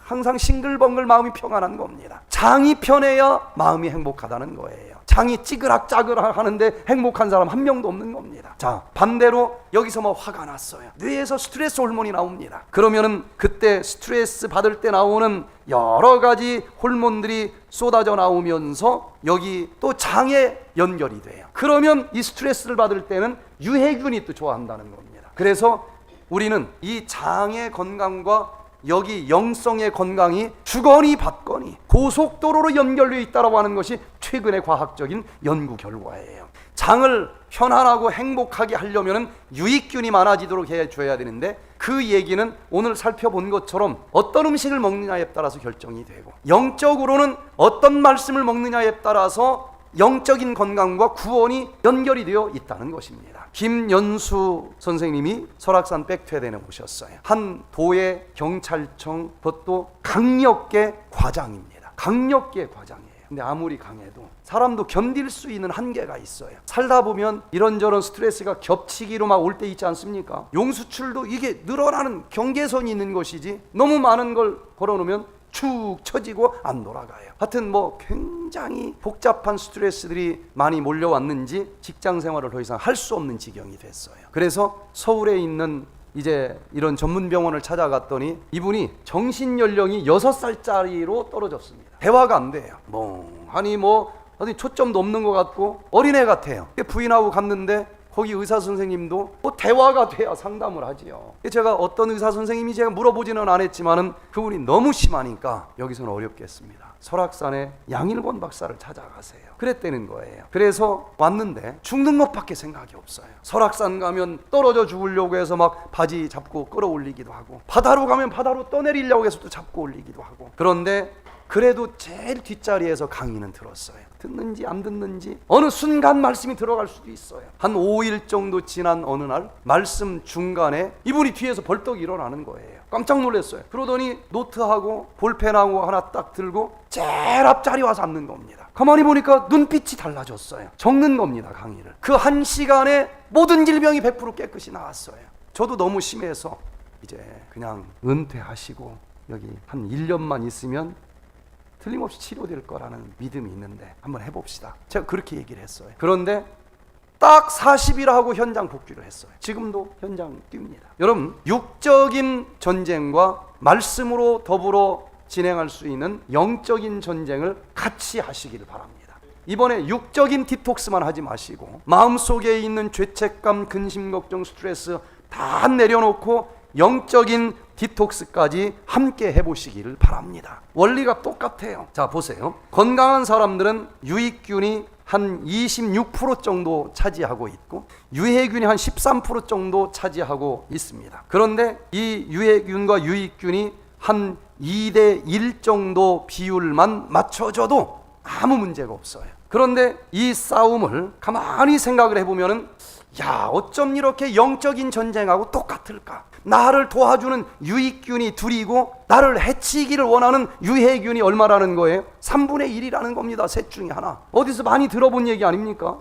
항상 싱글벙글 마음이 평안한 겁니다. 장이 편해야 마음이 행복하다는 거예요. 장이 찌그락짜그락 하는데 행복한 사람 한 명도 없는 겁니다. 자, 반대로 여기서 뭐 화가 났어요. 뇌에서 스트레스 호르몬이 나옵니다. 그러면은 그때 스트레스 받을 때 나오는 여러 가지 호르몬들이 쏟아져 나오면서 여기 또 장에 연결이 돼요. 그러면 이 스트레스를 받을 때는 유해균이 또 좋아한다는 겁니다. 그래서 우리는 이 장의 건강과 여기 영성의 건강이 주거니 받거니 고속도로로 연결되어 있다고 하는 것이 최근의 과학적인 연구 결과예요. 장을 편안하고 행복하게 하려면 유익균이 많아지도록 해줘야 되는데 그 얘기는 오늘 살펴본 것처럼 어떤 음식을 먹느냐에 따라서 결정이 되고 영적으로는 어떤 말씀을 먹느냐에 따라서 영적인 건강과 구원이 연결이 되어 있다는 것입니다. 김연수 선생님이 설악산 백퇴대에 오셨어요. 한 도의 경찰청 그것도 강력계 과장입니다. 강력계 과장이에요. 근데 아무리 강해도 사람도 견딜 수 있는 한계가 있어요. 살다 보면 이런저런 스트레스가 겹치기로 막 올 때 있지 않습니까? 용수출도 이게 늘어나는 경계선이 있는 것이지 너무 많은 걸 걸어놓으면 축 처지고 안 돌아가요. 하여튼 뭐 굉장히 복잡한 스트레스들이 많이 몰려왔는지 직장 생활을 더 이상 할 수 없는 지경이 됐어요. 그래서 서울에 있는 이제 이런 전문 병원을 찾아갔더니 이분이 정신 연령이 6살짜리로 떨어졌습니다. 대화가 안 돼요. 멍하니 어디 초점도 없는 것 같고 어린애 같아요. 부인하고 갔는데 거기 의사 선생님도 대화가 돼야 상담을 하지요. 제가 어떤 의사 선생님이 제가 물어보지는 않았지만은 그분이 너무 심하니까 여기서는 어렵겠습니다. 설악산에 양일권 박사를 찾아가세요. 그랬다는 거예요. 그래서 왔는데 죽는 것밖에 생각이 없어요. 설악산 가면 떨어져 죽으려고 해서 막 바지 잡고 끌어올리기도 하고 바다로 가면 바다로 떠내리려고 해서 또 잡고 올리기도 하고 그런데 그래도 제일 뒷자리에서 강의는 들었어요. 듣는지 안 듣는지 어느 순간 말씀이 들어갈 수도 있어요. 한 5일 정도 지난 어느 날 말씀 중간에 이분이 뒤에서 벌떡 일어나는 거예요. 깜짝 놀랐어요. 그러더니 노트하고 볼펜하고 하나 딱 들고 제일 앞자리 와서 앉는 겁니다. 가만히 보니까 눈빛이 달라졌어요. 적는 겁니다, 강의를. 그 1시간에 모든 질병이 100% 깨끗이 나왔어요. 저도 너무 심해서 이제 그냥 은퇴하시고 여기 한 1년만 있으면 틀림없이 치료될 거라는 믿음이 있는데 한번 해봅시다. 제가 그렇게 얘기를 했어요. 그런데 딱 40일 하고 현장 복귀를 했어요. 지금도 현장 뜁니다. 여러분, 육적인 전쟁과 말씀으로 더불어 진행할 수 있는 영적인 전쟁을 같이 하시기를 바랍니다. 이번에 육적인 디톡스만 하지 마시고 마음속에 있는 죄책감, 근심, 걱정, 스트레스 다 내려놓고 영적인 디톡스까지 함께 해보시기를 바랍니다. 원리가 똑같아요. 자, 보세요. 건강한 사람들은 유익균이 한 26% 정도 차지하고 있고 유해균이 한 13% 정도 차지하고 있습니다. 그런데 이 유해균과 유익균이 한 2대1 정도 비율만 맞춰줘도 아무 문제가 없어요. 그런데 이 싸움을 가만히 생각을 해보면은 야, 어쩜 이렇게 영적인 전쟁하고 똑같을까? 나를 도와주는 유익균이 둘이고 나를 해치기를 원하는 유해균이 얼마라는 거예요? 3분의 1이라는 겁니다. 셋 중에 하나. 어디서 많이 들어본 얘기 아닙니까?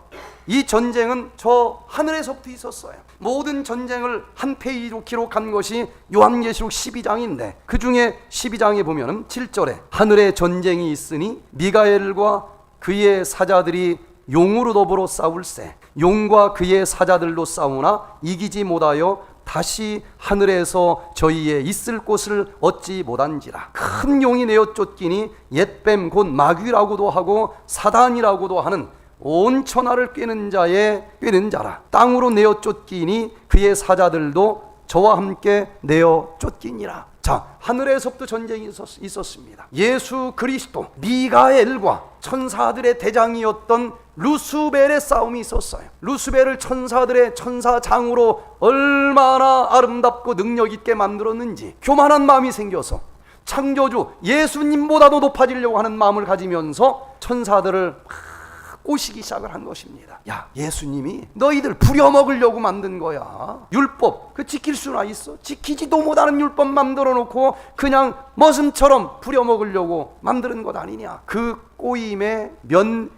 이 전쟁은 저 하늘에서부터 있었어요. 모든 전쟁을 한 페이지로 기록한 것이 요한계시록 12장인데 그 중에 12장에 보면 7절에 하늘에 전쟁이 있으니 미가엘과 그의 사자들이 용으로 더불어 싸울세 용과 그의 사자들도 싸우나 이기지 못하여 다시 하늘에서 저희의 있을 곳을 얻지 못한지라. 큰 용이 내어 쫓기니 옛뱀 곧 마귀라고도 하고 사단이라고도 하는 온 천하를 꿰는 자라. 땅으로 내어 쫓기니 그의 사자들도 저와 함께 내어 쫓기니라. 자, 하늘에서부터 전쟁이 있었습니다. 예수 그리스도 미가엘과 천사들의 대장이었던 루스벨의 싸움이 있었어요. 루스벨을 천사들의 천사장으로 얼마나 아름답고 능력 있게 만들었는지 교만한 마음이 생겨서 창조주 예수님보다도 높아지려고 하는 마음을 가지면서 천사들을 꼬시기 시작을 한 것입니다. 야, 예수님이 너희들 부려먹으려고 만든 거야. 율법 그 지킬 수나 있어? 지키지도 못하는 율법 만들어 놓고 그냥 머슴처럼 부려먹으려고 만드는 것 아니냐. 그 꼬임에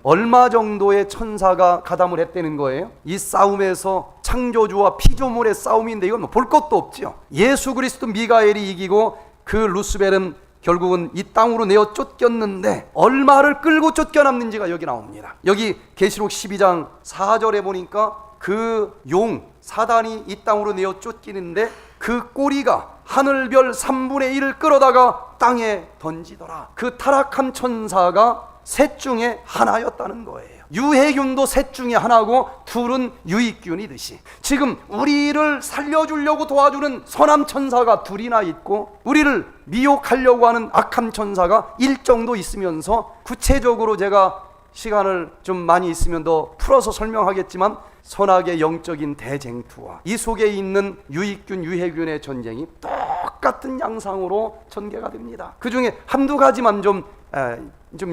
얼마 정도의 천사가 가담을 했다는 거예요. 이 싸움에서 창조주와 피조물의 싸움인데 이건 볼 것도 없죠. 예수 그리스도 미가엘이 이기고 그 루스벨은 결국은 이 땅으로 내어 쫓겼는데 얼마를 끌고 쫓겨났는지가 여기 나옵니다. 여기 계시록 12장 4절에 보니까 그 용 사단이 이 땅으로 내어 쫓기는데 그 꼬리가 하늘별 3분의 1을 끌어다가 땅에 던지더라. 그 타락한 천사가 셋 중에 하나였다는 거예요. 유해균도 셋 중에 하나고 둘은 유익균이듯이 지금 우리를 살려주려고 도와주는 선함 천사가 둘이나 있고 우리를 미혹하려고 하는 악함 천사가 1 정도 있으면서 구체적으로 제가 시간을 좀 많이 있으면 더 풀어서 설명하겠지만 선악의 영적인 대쟁투와 이 속에 있는 유익균 유해균의 전쟁이 똑같은 양상으로 전개가 됩니다. 그 중에 한두 가지만 좀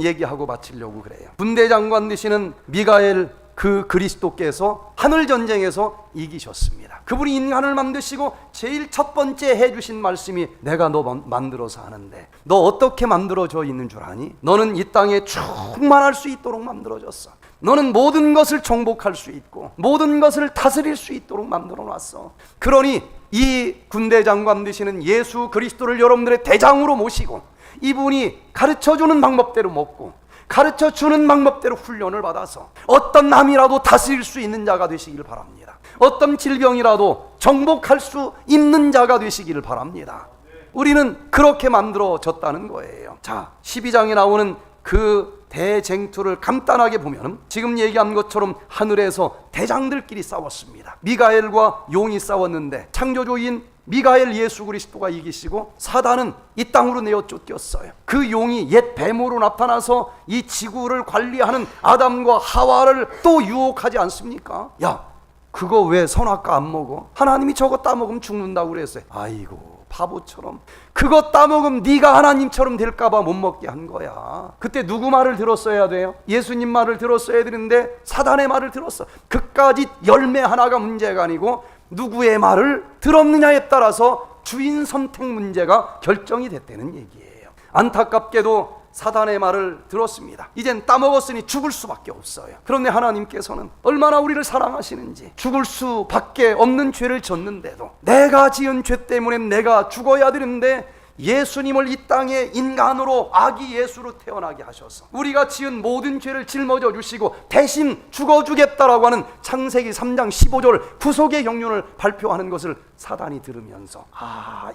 얘기하고 마치려고 그래요. 군대장관 되시는 미가엘 그 그리스도께서 하늘 전쟁에서 이기셨습니다. 그분이 인간을 만드시고 제일 첫 번째 해주신 말씀이 내가 너 만들어서 하는데 너 어떻게 만들어져 있는 줄 아니? 너는 이 땅에 충만할 수 있도록 만들어졌어. 너는 모든 것을 정복할 수 있고 모든 것을 다스릴 수 있도록 만들어 놨어. 그러니 이 군대장관 되시는 예수 그리스도를 여러분들의 대장으로 모시고 이분이 가르쳐주는 방법대로 먹고 가르쳐주는 방법대로 훈련을 받아서 어떤 남이라도 다스릴 수 있는 자가 되시기를 바랍니다. 어떤 질병이라도 정복할 수 있는 자가 되시기를 바랍니다. 우리는 그렇게 만들어졌다는 거예요. 자, 12장에 나오는 그 대쟁투를 간단하게 보면 지금 얘기한 것처럼 하늘에서 대장들끼리 싸웠습니다. 미가엘과 용이 싸웠는데 창조주인 미가엘 예수 그리스도가 이기시고 사단은 이 땅으로 내어 쫓겼어요. 그 용이 옛 뱀으로 나타나서 이 지구를 관리하는 아담과 하와를 또 유혹하지 않습니까? 야, 그거 왜 선악과 안 먹어? 하나님이 저거 따먹으면 죽는다고 그랬어요. 아이고 바보처럼 그거 따먹으면 네가 하나님처럼 될까봐 못 먹게 한 거야. 그때 누구 말을 들었어야 돼요? 예수님 말을 들었어야 되는데 사단의 말을 들었어. 그까지 열매 하나가 문제가 아니고 누구의 말을 들었느냐에 따라서 주인 선택 문제가 결정이 됐다는 얘기예요. 안타깝게도 사단의 말을 들었습니다. 이젠 따먹었으니 죽을 수밖에 없어요. 그런데 하나님께서는 얼마나 우리를 사랑하시는지 죽을 수밖에 없는 죄를 졌는데도 내가 지은 죄 때문에 내가 죽어야 되는데 예수님을 이 땅에 인간으로 아기 예수로 태어나게 하셔서 우리가 지은 모든 죄를 짊어져 주시고 대신 죽어주겠다라고 하는 창세기 3장 15절 구속의 경륜을 발표하는 것을 사단이 들으면서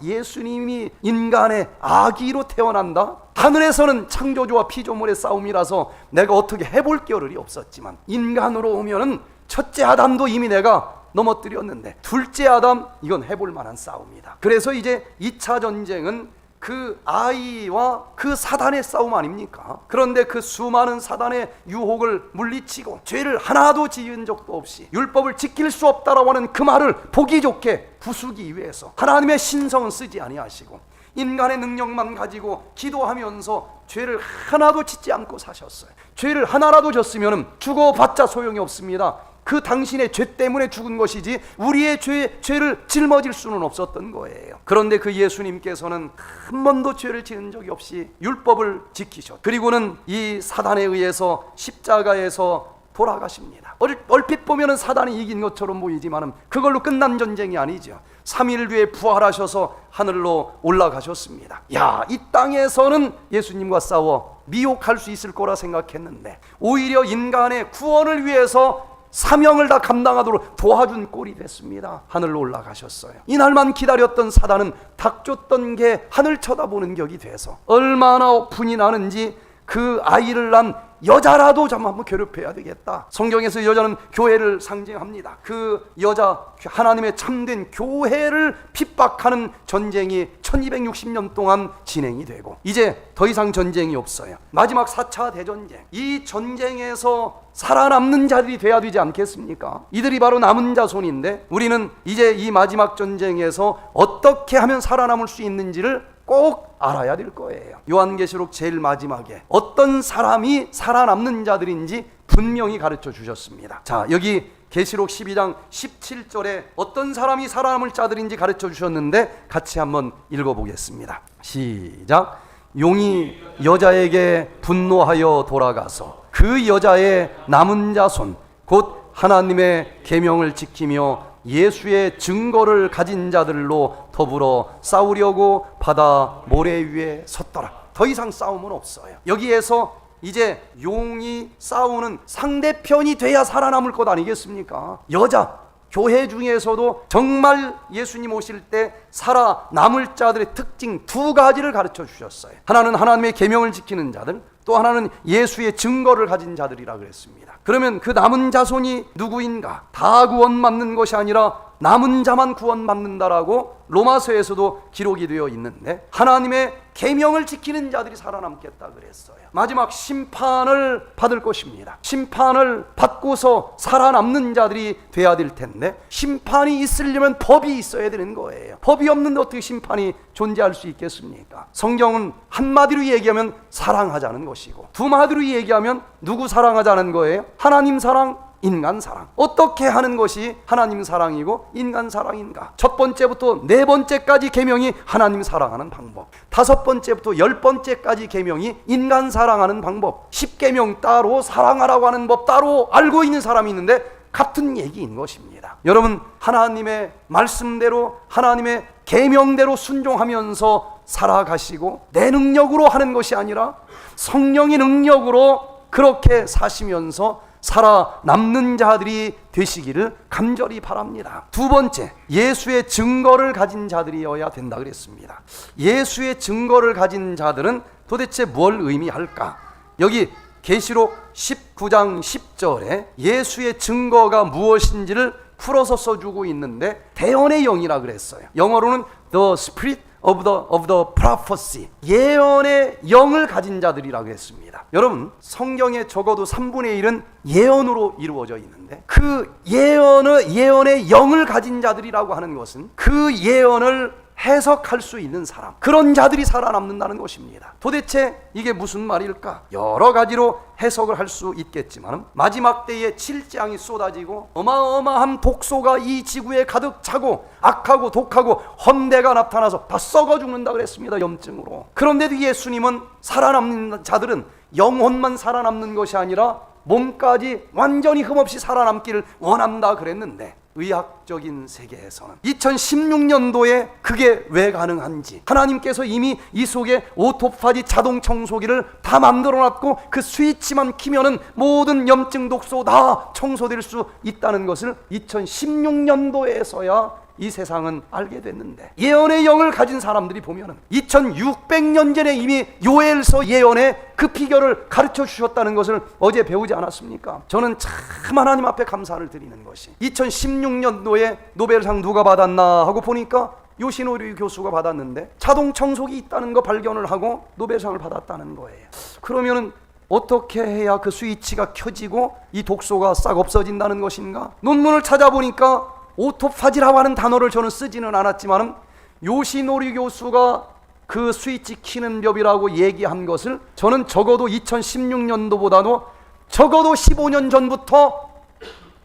예수님이 인간의 아기로 태어난다? 하늘에서는 창조주와 피조물의 싸움이라서 내가 어떻게 해볼 겨를이 없었지만 인간으로 오면은 첫째 아담도 이미 내가 넘어뜨렸는데 둘째 아담 이건 해볼 만한 싸움이다. 그래서 이제 2차 전쟁은 그 아이와 그 사단의 싸움 아닙니까? 그런데 그 수많은 사단의 유혹을 물리치고 죄를 하나도 지은 적도 없이 율법을 지킬 수 없다라고 하는 그 말을 보기 좋게 부수기 위해서 하나님의 신성은 쓰지 아니하시고 인간의 능력만 가지고 기도하면서 죄를 하나도 짓지 않고 사셨어요. 죄를 하나라도 졌으면 죽어봤자 소용이 없습니다. 그 당신의 죄 때문에 죽은 것이지 우리의 죄를 짊어질 수는 없었던 거예요. 그런데 그 예수님께서는 한 번도 죄를 지은 적이 없이 율법을 지키셨고, 그리고는 이 사단에 의해서 십자가에서 돌아가십니다. 얼핏 보면 사단이 이긴 것처럼 보이지만 그걸로 끝난 전쟁이 아니죠. 3일 뒤에 부활하셔서 하늘로 올라가셨습니다. 이 땅에서는 예수님과 싸워 미혹할 수 있을 거라 생각했는데 오히려 인간의 구원을 위해서 사명을 다 감당하도록 도와준 꼴이 됐습니다. 하늘로 올라가셨어요. 이날만 기다렸던 사단은 닥쳤던 게 하늘 쳐다보는 격이 돼서 얼마나 분이 나는지 그 아이를 낳은 여자라도 좀 한번 괴롭혀야 되겠다. 성경에서 여자는 교회를 상징합니다. 그 여자, 하나님의 참된 교회를 핍박하는 전쟁이 1260년 동안 진행이 되고 이제 더 이상 전쟁이 없어요. 마지막 4차 대전쟁, 이 전쟁에서 살아남는 자들이 돼야 되지 않겠습니까? 이들이 바로 남은 자손인데 우리는 이제 이 마지막 전쟁에서 어떻게 하면 살아남을 수 있는지를 꼭 알아야 될 거예요. 요한계시록 제일 마지막에 어떤 사람이 살아남는 자들인지 분명히 가르쳐 주셨습니다. 자, 여기 계시록 12장 17절에 어떤 사람이 살아남을 자들인지 가르쳐 주셨는데 같이 한번 읽어보겠습니다. 시작. 용이 여자에게 분노하여 돌아가서 그 여자의 남은 자손 곧 하나님의 계명을 지키며 예수의 증거를 가진 자들로 더불어 싸우려고 바다 모래 위에 섰더라. 더 이상 싸움은 없어요. 여기에서 이제 용이 싸우는 상대편이 돼야 살아남을 것 아니겠습니까? 여자, 교회 중에서도 정말 예수님 오실 때 살아남을 자들의 특징 두 가지를 가르쳐 주셨어요. 하나는 하나님의 계명을 지키는 자들, 또 하나는 예수의 증거를 가진 자들이라 그랬습니다. 그러면 그 남은 자손이 누구인가? 다 구원받는 것이 아니라 남은 자만 구원받는다라고 로마서에서도 기록이 되어 있는데 하나님의 계명을 지키는 자들이 살아남겠다 그랬어요. 마지막 심판을 받을 것입니다. 심판을 받고서 살아남는 자들이 돼야 될 텐데 심판이 있으려면 법이 있어야 되는 거예요. 법이 없는데 어떻게 심판이 존재할 수 있겠습니까? 성경은 한마디로 얘기하면 사랑하자는 것이고 두 마디로 얘기하면 누구 사랑하자는 거예요? 하나님 사랑, 인간 사랑. 어떻게 하는 것이 하나님 사랑이고 인간 사랑인가? 첫 번째부터 네 번째까지 계명이 하나님 사랑하는 방법, 다섯 번째부터 10번째까지 계명이 인간 사랑하는 방법, 10계명 따로 살아가라고 하는 법 따로 알고 있는 사람이 있는데 같은 얘기인 것입니다. 여러분, 하나님의 말씀대로 하나님의 계명대로 순종하면서 살아가시고 내 능력으로 하는 것이 아니라 성령의 능력으로 그렇게 사시면서 살아남는 자들이 되시기를 간절히 바랍니다. 두 번째, 예수의 증거를 가진 자들이어야 된다 그랬습니다. 예수의 증거를 가진 자들은 도대체 뭘 의미할까? 여기 계시록 19장 10절에 예수의 증거가 무엇인지를 풀어서 써주고 있는데 대언의 영이라 그랬어요. 영어로는 The Spirit of the prophecy, 예언의 영을 가진 자들이라고 했습니다. 여러분, 성경에 적어도 3분의 1은 예언으로 이루어져 있는데 그 예언의 영을 가진 자들이라고 하는 것은 그 예언을 해석할 수 있는 사람, 그런 자들이 살아남는다는 것입니다. 도대체 이게 무슨 말일까? 여러 가지로 해석을 할 수 있겠지만 마지막 때에 칠재앙이 쏟아지고 어마어마한 독소가 이 지구에 가득 차고 악하고 독하고 험대가 나타나서 다 썩어 죽는다 그랬습니다. 염증으로. 그런데도 예수님은 살아남는 자들은 영혼만 살아남는 것이 아니라 몸까지 완전히 흠없이 살아남기를 원한다 그랬는데 의학적인 세계에서는 2016년도에 그게 왜 가능한지, 하나님께서 이미 이 속에 오토파지 자동 청소기를 다 만들어놨고 그 스위치만 키면은 모든 염증 독소 다 청소될 수 있다는 것을 2016년도에서야 이 세상은 알게 됐는데, 예언의 영을 가진 사람들이 보면은 2600년 전에 이미 요엘서 예언의 그 비결을 가르쳐 주셨다는 것을 어제 배우지 않았습니까? 저는 참 하나님 앞에 감사를 드리는 것이 2016년도에 노벨상 누가 받았나 하고 보니까 요시노리 교수가 받았는데 자동 청소기 있다는 거 발견을 하고 노벨상을 받았다는 거예요. 그러면은 어떻게 해야 그 스위치가 켜지고 이 독소가 싹 없어진다는 것인가? 논문을 찾아보니까 오토파지라고 하는 단어를 저는 쓰지는 않았지만 요시노리 교수가 그 스위치 키는 법이라고 얘기한 것을 저는 적어도 2016년도보다도 적어도 15년 전부터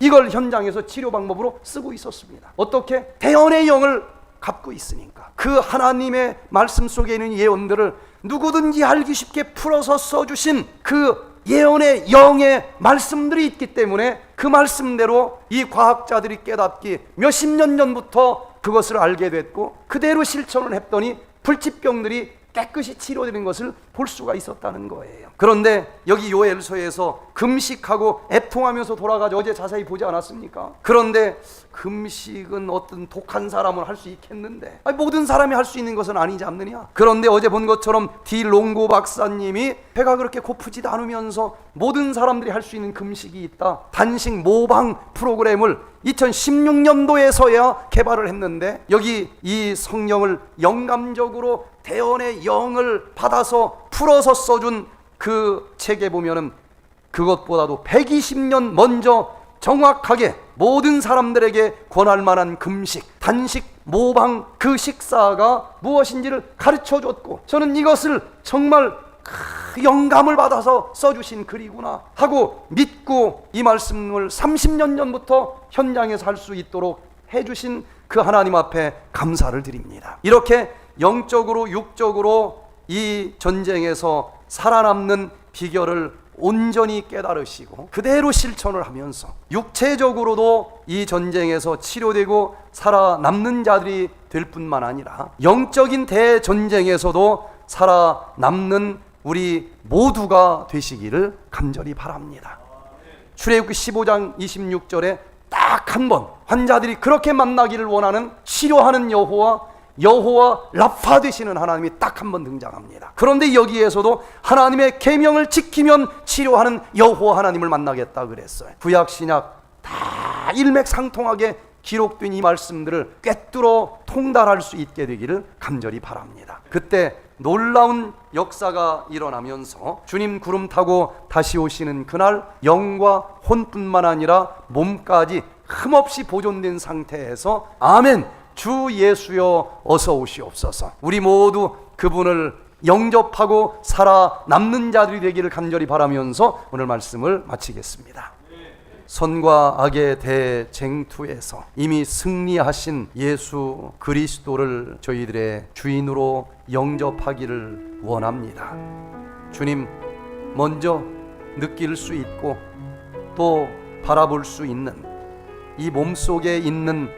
이걸 현장에서 치료 방법으로 쓰고 있었습니다. 어떻게? 대언의 영을 갖고 있으니까. 그 하나님의 말씀 속에 있는 예언들을 누구든지 알기 쉽게 풀어서 써주신 그 예언의 영의 말씀들이 있기 때문에 그 말씀대로 이 과학자들이 깨닫기 몇십 년 전부터 그것을 알게 됐고 그대로 실천을 했더니 불치병들이 깨끗이 치료되는 것을 볼 수가 있었다는 거예요. 그런데 여기 요엘서에서 금식하고 애통하면서 돌아가죠. 어제 자세히 보지 않았습니까? 그런데 금식은 어떤 독한 사람은 할 수 있겠는데 모든 사람이 할 수 있는 것은 아니지 않느냐. 그런데 어제 본 것처럼 디 롱고 박사님이 배가 그렇게 고프지도 않으면서 모든 사람들이 할 수 있는 금식이 있다, 단식 모방 프로그램을 2016년도에서야 개발을 했는데 여기 이 성령을 영감적으로 대언의 영을 받아서 풀어서 써준 그 책에 보면은 그것보다도 120년 먼저 정확하게 모든 사람들에게 권할 만한 금식, 단식, 모방 그 식사가 무엇인지를 가르쳐 줬고 저는 이것을 정말 영감을 받아서 써주신 글이구나 하고 믿고 이 말씀을 30년 전부터 현장에서 할 수 있도록 해주신 그 하나님 앞에 감사를 드립니다. 이렇게 영적으로 육적으로 이 전쟁에서 살아남는 비결을 온전히 깨달으시고 그대로 실천을 하면서 육체적으로도 이 전쟁에서 치료되고 살아남는 자들이 될 뿐만 아니라 영적인 대전쟁에서도 살아남는 우리 모두가 되시기를 간절히 바랍니다. 출애굽기 15장 26절에 딱 한 번 환자들이 그렇게 만나기를 원하는 치료하는 여호와 라파 되시는 하나님이 딱 한 번 등장합니다. 그런데 여기에서도 하나님의 계명을 지키면 치료하는 여호와 하나님을 만나겠다 그랬어요. 구약 신약 다 일맥상통하게 기록된 이 말씀들을 꿰뚫어 통달할 수 있게 되기를 간절히 바랍니다. 그때 놀라운 역사가 일어나면서 주님 구름 타고 다시 오시는 그날 영과 혼뿐만 아니라 몸까지 흠없이 보존된 상태에서 아멘 주 예수여 어서 오시옵소서. 우리 모두 그분을 영접하고 살아남는 자들이 되기를 간절히 바라면서 오늘 말씀을 마치겠습니다. 선과 악의 대쟁투에서 이미 승리하신 예수 그리스도를 저희들의 주인으로 영접하기를 원합니다. 주님 먼저 느낄 수 있고 또 바라볼 수 있는 이 몸속에 있는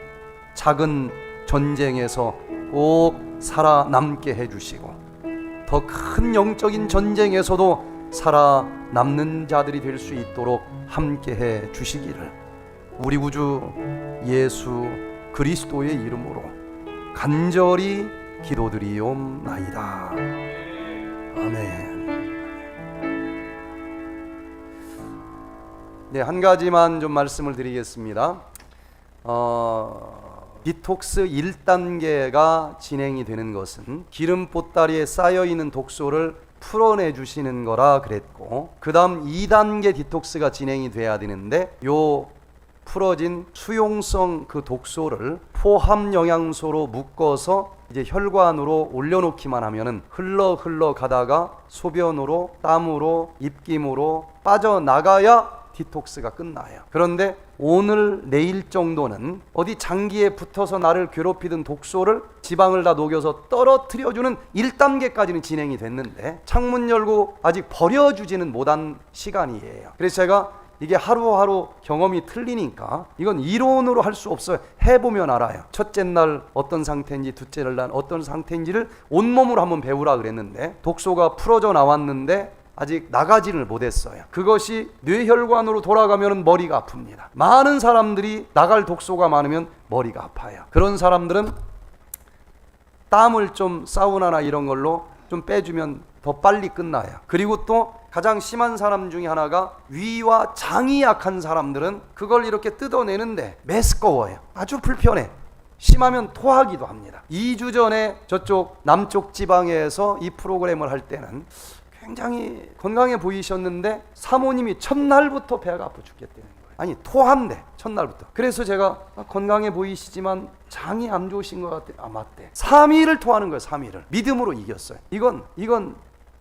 작은 전쟁에서 꼭 살아남게 해주시고 더 큰 영적인 전쟁에서도 살아남는 자들이 될 수 있도록 함께해 주시기를 우리 구주 예수 그리스도의 이름으로 간절히 기도드리옵나이다. 아멘. 네, 한 가지만 좀 말씀을 드리겠습니다. 디톡스 1단계가 진행이 되는 것은 기름 보따리에 쌓여있는 독소를 풀어내 주시는 거라 그랬고 그 다음 2단계 디톡스가 진행이 돼야 되는데 요 풀어진 수용성 그 독소를 포함 영양소로 묶어서 이제 혈관으로 올려놓기만 하면은 흘러 가다가 소변으로 땀으로 입김으로 빠져나가야 디톡스가 끝나요. 그런데 오늘 내일 정도는 어디 장기에 붙어서 나를 괴롭히던 독소를 지방을 다 녹여서 떨어뜨려주는 1단계까지는 진행이 됐는데 창문 열고 아직 버려주지는 못한 시간이에요. 그래서 제가 이게 하루하루 경험이 틀리니까 이건 이론으로 할 수 없어요. 해보면 알아요. 첫째 날 어떤 상태인지 둘째 날 어떤 상태인지를 온몸으로 한번 배우라 그랬는데 독소가 풀어져 나왔는데 아직 나가지를 못했어요. 그것이 뇌혈관으로 돌아가면 머리가 아픕니다. 많은 사람들이 나갈 독소가 많으면 머리가 아파요. 그런 사람들은 땀을 좀 사우나나 이런 걸로 좀 빼주면 더 빨리 끝나요. 그리고 또 가장 심한 사람 중에 하나가 위와 장이 약한 사람들은 그걸 이렇게 뜯어내는데 메스꺼워요. 아주 불편해. 심하면 토하기도 합니다. 2주 전에 저쪽 남쪽 지방에서 이 프로그램을 할 때는 굉장히 건강해 보이셨는데 사모님이 첫날부터 배가 아파 죽겠다는 거예요. 아니 토한대 첫날부터. 그래서 제가 건강해 보이시지만 장이 안 좋으신 것 같아. 맞대. 3일을 토하는 거예요. 3일을 믿음으로 이겼어요. 이건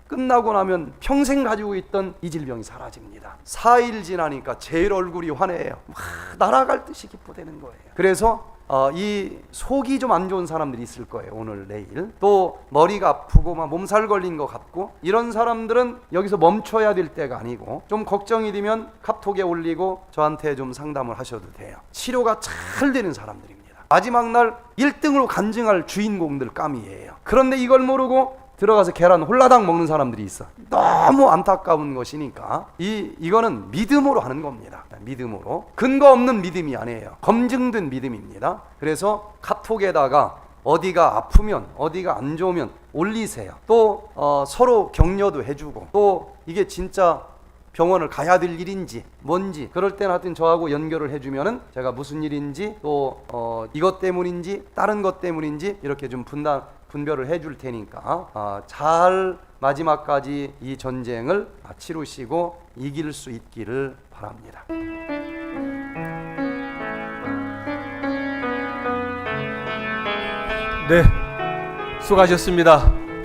끝나고 나면 평생 가지고 있던 이 질병이 사라집니다. 4일 지나니까 제일 얼굴이 환해요. 막 날아갈 듯이 기뻐되는 거예요. 그래서 이 속이 좀 안 좋은 사람들이 있을 거예요. 오늘 내일 또 머리가 아프고 막 몸살 걸린 것 같고 이런 사람들은 여기서 멈춰야 될 때가 아니고 좀 걱정이 되면 카톡에 올리고 저한테 좀 상담을 하셔도 돼요. 치료가 잘 되는 사람들입니다. 마지막 날 1등으로 간증할 주인공들 감이에요. 그런데 이걸 모르고 들어가서 계란 홀라당 먹는 사람들이 있어. 너무 안타까운 것이니까 이거는 믿음으로 하는 겁니다. 믿음으로. 근거 없는 믿음이 아니에요. 검증된 믿음입니다. 그래서 카톡에다가 어디가 아프면 어디가 안 좋으면 올리세요. 또 서로 격려도 해주고 또 이게 진짜 병원을 가야 될 일인지 뭔지 그럴 때는 하여튼 저하고 연결을 해주면은 제가 무슨 일인지 또 이것 때문인지 다른 것 때문인지 이렇게 좀 분별을 해줄 테니까 잘 마지막까지 이 전쟁을 치르시고 이길 수 있기를 바랍니다. 네, 수고하셨습니다.